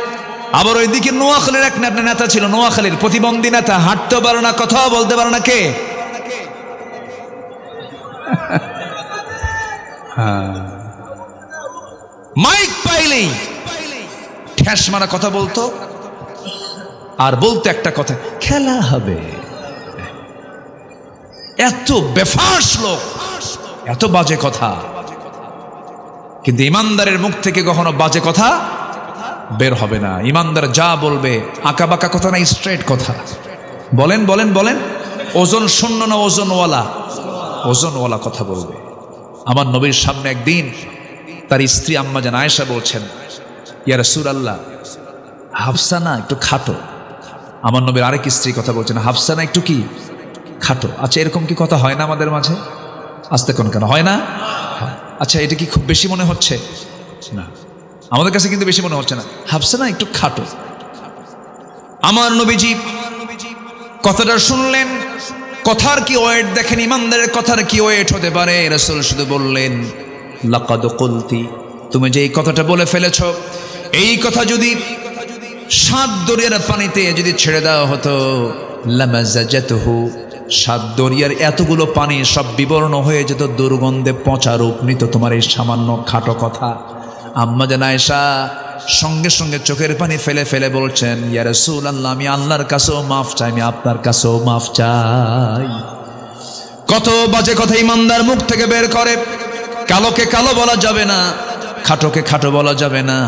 আবার ওইদিকে নোয়াখালীর এক নেতা ছিল, নোয়াখালীর প্রতিবন্ধী নেতা, হাঁটতেও পারো না, কথাও বলতে পারো না। কে? মাইক পাইলেই ঠ্যাস মারা কথা বলতো, আর বলতো একটা কথা, খেলা হবে। এত বেফাস লোক, এত বাজে কথা। কিন্তু ইমানদারের মুখ থেকে কখনো বাজে কথা বের হবে না। ইমানদার যা বলবে আঁকা বাঁকা কথা না, স্ট্রেট কথা। বলেন বলেন বলেন, ওজন শূন্য না ওজনওয়ালা? ওজনওয়ালা কথা বলবে। আমার নবীর সামনে একদিন তার স্ত্রী আম্মা জান আয়েশা বলছেন, ইয়া রাসূলুল্লাহ, হাফসা না একটু খাটো। আমার নবীর আরেক স্ত্রী কথা বলছেন, হাফসা না একটু কি খাটো। আচ্ছা, এরকম কি কথা হয় না আমাদের মাঝে? আস্তে কোন কেন হয় না? আচ্ছা, এটা কি খুব বেশি মনে হচ্ছে? না, আমাদের কাছে কিন্তু বেশি মনে হচ্ছে না। হাফসা না একটু খাটো। আমার নবীজি কথাটা শুনলেন, কথার কি ওয়েট দেখেন, ইমানদারের কথার কি ওয়েট হতে পারে। রাসূল শুধু বললেন, লাকাদ কুলতি, তুমি যে এই কথাটা বলে ফেলেছ, এই কথা যদি 7 দরিয়ার পানিতে যদি ছেড়ে দেওয়া হতো, লামাজাজাতহু, 7 দরিয়ার এতগুলো পানি সব বিবর্ণ হয়ে যেত, দুর্গন্ধে পচা রূপ নিত তোমার এই সামান্য খাটো কথা। আম্মা জান আয়েশা সঙ্গে সঙ্গে চোখের পানি ফেলে ফেলে বলছেন, ইয়া রাসূলুল্লাহ, আমি আল্লাহর কাছেও মাফ চাই, আমি আপনার কাছেও মাফ চাই। কত বাজে কথা ইমানদার মুখ থেকে বের করে। কালোকে কালো বলা যাবে না, খাটোকে খাটো বলা যাবে না,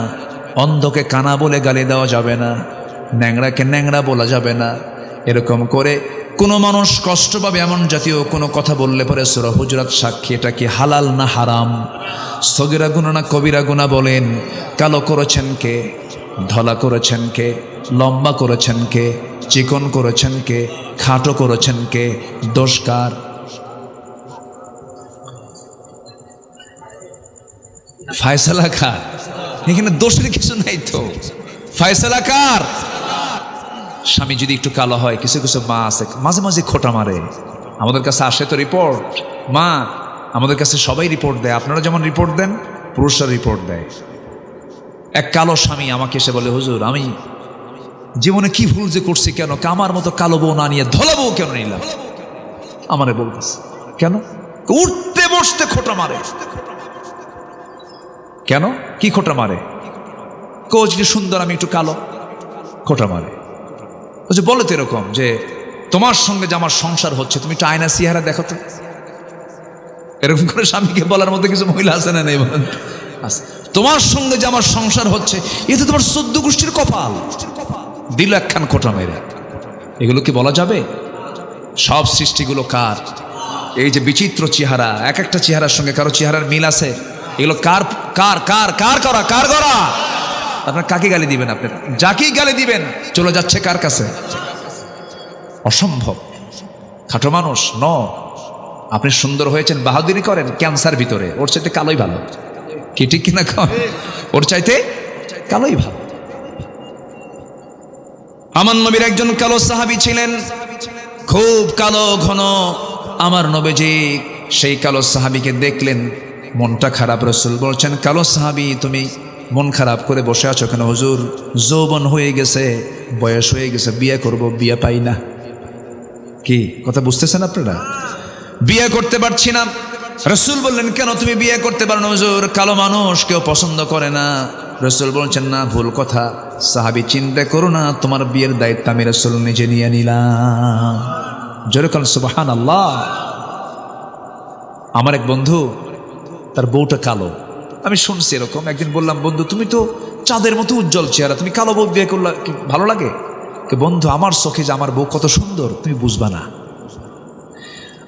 অন্ধকে কানা বলে গালি দেওয়া যাবে না, ন্যাংরাকে ন্যাংরা বলা যাবে না। এরকম করে কোনো মানুষ কষ্ট পাবে এমন জাতীয় কোনো কথা বললে পরে সূরা হুজুরাত সাক্ষী, এটা কি হালাল না হারাম? সগীরা গুনাহ না কবিরা গুনাহ? বলেন, কালো করেছেন কে? ধলা করেছেন কে? লম্বা করেছেন কে? চিকন করেছেন কে? খাটো করেছেন কে? দোষ কার? ফায়সালা কার? এখানে দোষের কিছু নাই তো, ফায়সালা কার? স্বামী যদি একটু কালো হয়, কিছু কিছু মা আছে মাঝে মাঝে খোঁটা মারে। আমাদের কাছে আসে তো রিপোর্ট, মা আমাদের কাছে সবাই রিপোর্ট দেয়, আপনারা যেমন রিপোর্ট দেন, পুরুষরা রিপোর্ট দেয়। এক কালো স্বামী আমাকে এসে বলে, হুজুর, আমি জীবনে কি ভুল যে করছি, কেন আমার মতো কালো বউ না নিয়ে ধলা বউ কেন নিলাম? আমারে বলতেছে, কেন? উঠতে বসতে খোঁটা মারে। কেন? কি খোঁটা মারে? কোচ যে সুন্দর, আমি একটু কালো, খোঁটা মারে। বলে তো এরকম যে, তোমার সঙ্গে যে আমার সংসার হচ্ছে, তুমি একটু আয়না চেহারা দেখো তো। এরকম করে স্বামীকে বলার মধ্যে কিছু মহিলা আছে না নেই? বলেন, তোমার সঙ্গে যে আমার সংসার হচ্ছে, এতে তোমার 14 গোষ্ঠীর কপাল। দিল একখান খোঁটা মেরে। এগুলো কি বলা যাবে? সব সৃষ্টিগুলো কার? এই যে বিচিত্র চেহারা, এক একটা চেহারার সঙ্গে কারো চেহারার মিল আছে, এগুলো কার কার কার কার করা? কার করা? আপনার কাকে গালি দিবেন? আপনার যাকেই গালি দিবেন চলে যাচ্ছে কার কাছে? অসম্ভব। খাটো মানুষ ন, আপনি সুন্দর হয়েছেন, বাহাদুরি করেন, ক্যান্সার ভিতরে, ওর চাইতে কালোই ভালো। কি ঠিক কিনা? ওর চাইতে কালোই ভালো। আমার নবীর একজন কালো সাহাবী ছিলেন, খুব কালো ঘন। আমার নবীজি সেই কালো সাহাবীকে দেখলেন, মনটা খারাপ। রাসূল বলছেন, কালো সাহাবী, তুমি মন খারাপ করে বসে আছো কেন? হুজুর, যৌবন হয়ে গেছে, বয়স হয়ে গেছে, বিয়ে করব, বিয়ে পাই না। কি কথা বুঝতেছেন আপনারা? বিয়ে করতে পারছি না। রাসূল বললেন, কেন তুমি বিয়ে করতে পারো না হুজুর? কালো মানুষ কেউ পছন্দ করে না। রাসূল বলছেন, না, ভুল কথা। সাহাবী, চিন্তা করো না, তোমার বিয়ের দায়িত্ব আমি রাসূল নিজে নিয়ে নিলাম। জোরে বলেন সুবহানাল্লাহ। আমার এক বন্ধু, তার বউটা কালো। আমি শুনছি এরকম। একদিন বললাম, বন্ধু তুমি তো চাঁদের মতো উজ্জ্বল চেহারা, তুমি কালো বউ বিয়ে করলা, কি ভালো লাগে? বন্ধু, আমার চোখে যে আমার বউ কত সুন্দর তুমি বুঝবা না।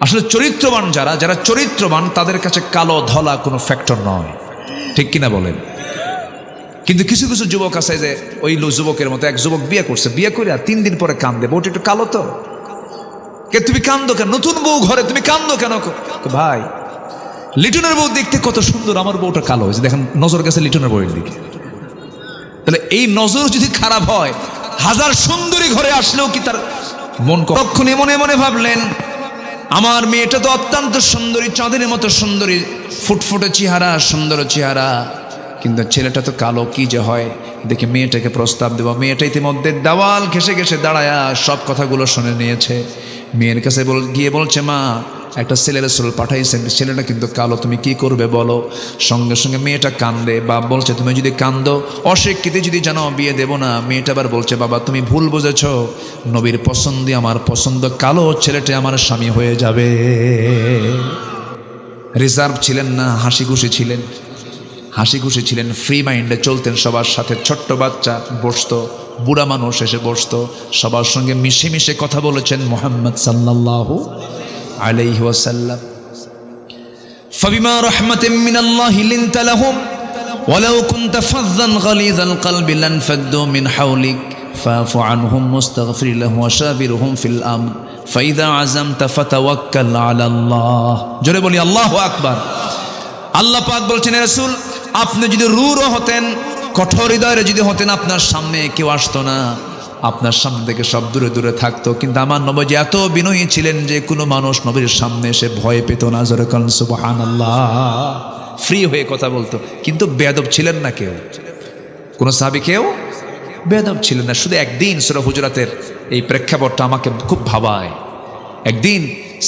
আসলে চরিত্রবান যারা চরিত্রবান তাদের কাছে কালো ধলা কোনো ফ্যাক্টর নয়, ঠিক কিনা বলেন? কিন্তু কিছু কিছু যুবক আছে যে ওই যুবকের মতো, এক যুবক বিয়ে করছে, বিয়ে করে আর 3 দিন পরে কান্দে, বউটা একটু কালো তো। তুমি কান্দো কেন? নতুন বউ ঘরে, তুমি কান্দো কেন? ভাই, লিটনের বউ দেখতে কত সুন্দর, আমার বউটা কালো হয়েছে, দেখেন নজর গেছে লিটনের বউয়ের দিকে। তাহলে এই নজর যদি খারাপ হয়, হাজার সুন্দরী ঘরে আসলেও কি তার মন? কখনই মনে মনে ভাবলেন, আমার মেয়েটা তো অত্যন্ত সুন্দরী, চাঁদের মতো সুন্দরী, ফুটফুটে চেহারা, সুন্দর চেহারা, কিন্তু ছেলেটা তো কালো, কি যে হয়। দেখে মেয়েটাকে প্রস্তাব দেব। মেয়েটা ইতিমধ্যে দেওয়াল ঘেসে ঘেসে দাঁড়ায়া সব কথাগুলো শুনে নিয়েছে। মেয়ের কাছে গিয়ে বলছে, মা, একটা ছেলের রাসূল পাঠাইছেন, ছেলেটা কিন্তু কালো, তুমি কি করবে বলো? সঙ্গে সঙ্গে মেয়েটা কান্দে। বাপ বলছে, তুমি যদি কান্দো, অস্বীকৃতি যদি জানাও, বিয়ে দেব না। মেয়েটা আবার বলছে, বাবা তুমি ভুল বুঝেছ, নবীর পছন্দই আমার পছন্দ, কালো ছেলেটা আমার স্বামী হয়ে যাবে। রিজার্ভ ছিলেন না, হাসি খুশি ছিলেন, হাসি খুশি ছিলেন, ফ্রি মাইন্ডে চলতেন সবার সাথে। ছোট্ট বাচ্চা বসতো, বুড়া মানুষ এসে বসতো, সবার সঙ্গে মিশে মিশে কথা বলেছেন মুহাম্মদ সাল্লাল্লাহু আলাইহি ওয়াসাল্লাম। ফাবিমা রাহমাতিন মিনাল্লাহি লিনতা লাহুম ওয়ালাউ কুনতা ফাযযান গালিযাল কলবি লানফাদ্দু মিন হাওলিক ফাফু আনহুম মুস্তাগফির লাহুম ওয়াশাবিরহুম ফিল আমর ফাইযা আযামতা ফাতাওয়াক্কাল আলাল্লাহ। জোরে বলি আল্লাহু আকবার। আল্লাহ পাক বলছেন, হে রাসূল, আপনি যদি রূঢ় হতেন, কঠোর হৃদয়ের যদি হতেন, আপনার সামনে কেউ আসতো না, আপনার সামনে থেকে সব দূরে দূরে থাকতো। কিন্তু আমার নবী এত বিনয়ী ছিলেন যে কোনো মানুষ নবীর সামনে এসে ভয় পেত না। জোরে বলেন সুবহানাল্লাহ। ফ্রি হয়ে কথা বলতো, কিন্তু বেয়াদব ছিলেন না কেউ, কোনো সাহাবী কেউ বেয়াদব ছিলেন না। শুধু একদিন সূরা হুজুরাতের এই প্রেক্ষাপটটা আমাকে খুব ভাবায়। একদিন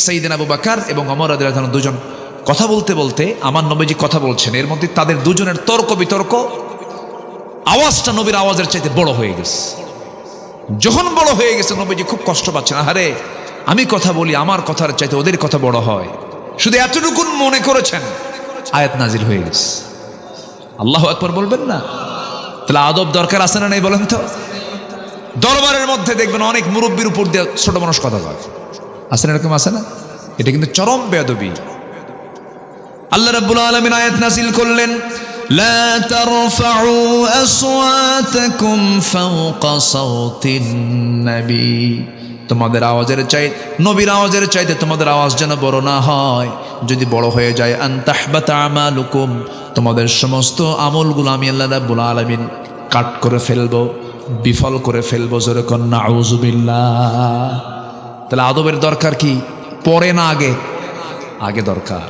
সাইয়েদনা আবু বকর এবং ওমর রাদিয়াল্লাহু আনহু দুজন কথা বলতে বলতে, আমার নবীজি কথা বলছেন, এর মধ্যে তাদের দুজনের তর্ক বিতর্ক, আওয়াজটা নবীর আওয়াজের চাইতে বড় হয়ে গেছে। যখন বড় হয়ে গেছে, নবীজি খুব কষ্ট পাচ্ছেন, আরে আমি কথা বলি, আমার কথার চাইতে ওদের কথা বড় হয়। শুধু এতটুকুন মনে করেছেন, আয়াত নাজিল হয়ে গেছে। আল্লাহু আকবার বলবেন না? তাহলে আদব দরকার আছে না নাই বলেন তো? দরবারের মধ্যে দেখবেন অনেক মুরব্বীর উপর দিয়ে ছোট মানুষ কথা বলে, আছে না? এরকম আছে না? এটা কিন্তু চরম বেয়াদবি। আল্লাহ রাব্বুল আলামিন আয়াত নাযিল করলেন, লা তারফাউ আসওয়াতাকুম ফাওকা সাওতিন নবী। তোমাদের আওয়াজের চাইতে, নবীর আওয়াজের চাইতে তোমাদের আওয়াজ যেন বড় না হয়। যদি বড় হয়ে যায়, আন তাহবাতা আমালুকুম, তোমাদের সমস্ত আমলগুলো আমি আল্লাহ রাব্বুল আলামিন কাট করে ফেলবো, বিফল করে ফেলবো। জোরে কোন নাউযুবিল্লাহ। তাহলে আদবের দরকার কি? পরে না আগে? আগে দরকার।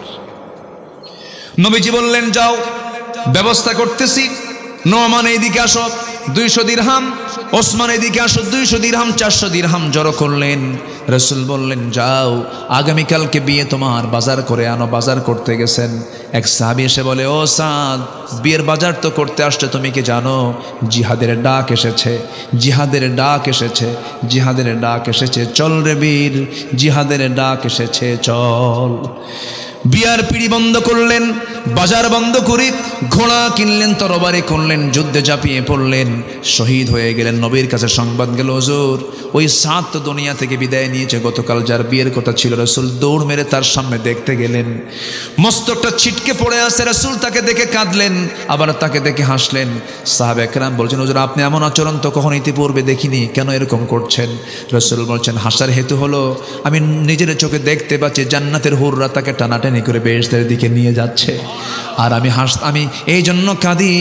নবীজি বললেন, যাও, ব্যবস্থা করতেছি। নোমান এইদিকে আসো, 200 দিরহাম। ওসমান এইদিকে আসো, 200 দিরহাম, 400 দিরহাম জড়ো করলেন। রাসূল বললেন, যাও, আগামীকালকে বিয়ে, তোমার বাজার করে আনো। বাজার করতে গেছেন, এক সাহাবী এসে বলে, ও সাদ, বিয়ের বাজার তো করতে আসছে, তুমি কি জানো জিহাদের ডাক এসেছে, জিহাদের ডাক এসেছে, জিহাদের ডাক এসেছে, চল রে বীর, জিহাদের ডাক এসেছে, চল। বিয়ার পিড়ি বন্ধ করলেন, বাজার বন্ধ করে ঘোড়া কিনলেন, তরবারি করলেন, যুদ্ধে ঝাঁপিয়ে পড়লেন, শহীদ হয়ে গেলেন। নবীর কাছে সংবাদ গেল, হুজুর, ওই সাদ তো দুনিয়া থেকে বিদায় নিয়েছে গতকাল, যার বিয়ের কথা ছিল। রাসূল দৌড় মেরে তার সামনে দেখতে গেলেন, মস্তকটা ছিটকে পড়ে আছে। রাসূল তাকে দেখে কাঁদলেন, আবার তাকে দেখে হাসলেন। সাহাবা একরাম বলছেন, হুজুর, আপনি এমন আচরণ তো কখনো ইতিপূর্বে দেখিনি, কেন এরকম করছেন? রাসূল বলছেন, হাসার হেতু হলো আমি নিজের চোখে দেখতে পাচ্ছি জান্নাতের হুররা তাকে টানাটানি করে বেহেশতের দিকে নিয়ে যাচ্ছে, আর আমি এই জন্য কাঁদি।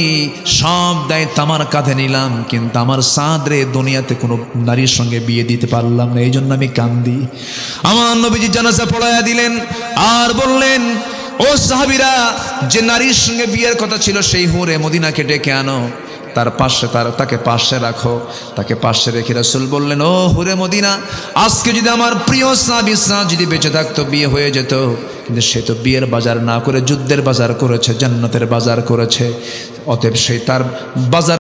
সব দায়িত্ব আমার কাঁধে নিলাম, কিন্তু আমার সাদরে দুনিয়াতে কোনো নারীর সঙ্গে বিয়ে দিতে পারলাম না, এই জন্য আমি কান্দি। আমার নবীজি জানাজা পড়ায়া দিলেন, আর বললেন, ও সাহাবীরা, যে নারীর সঙ্গে বিয়ের কথা ছিল সেই হুরে মদিনাকে ডেকে আনো। তার পাশে তাকে পাশে রাখো। তাকে পাশে রেখে রাসূল বললেন, ও হুরে মদিনা, আজকে যদি আমার প্রিয় সাহাবী যদি বেঁচে থাকতো বিয়ে হয়ে যেত, কিন্তু সে তো বিয়ের বাজার না করে যুদ্ধের বাজার করেছে, জান্নাতের বাজার করেছে। অতএব সে তার বাজার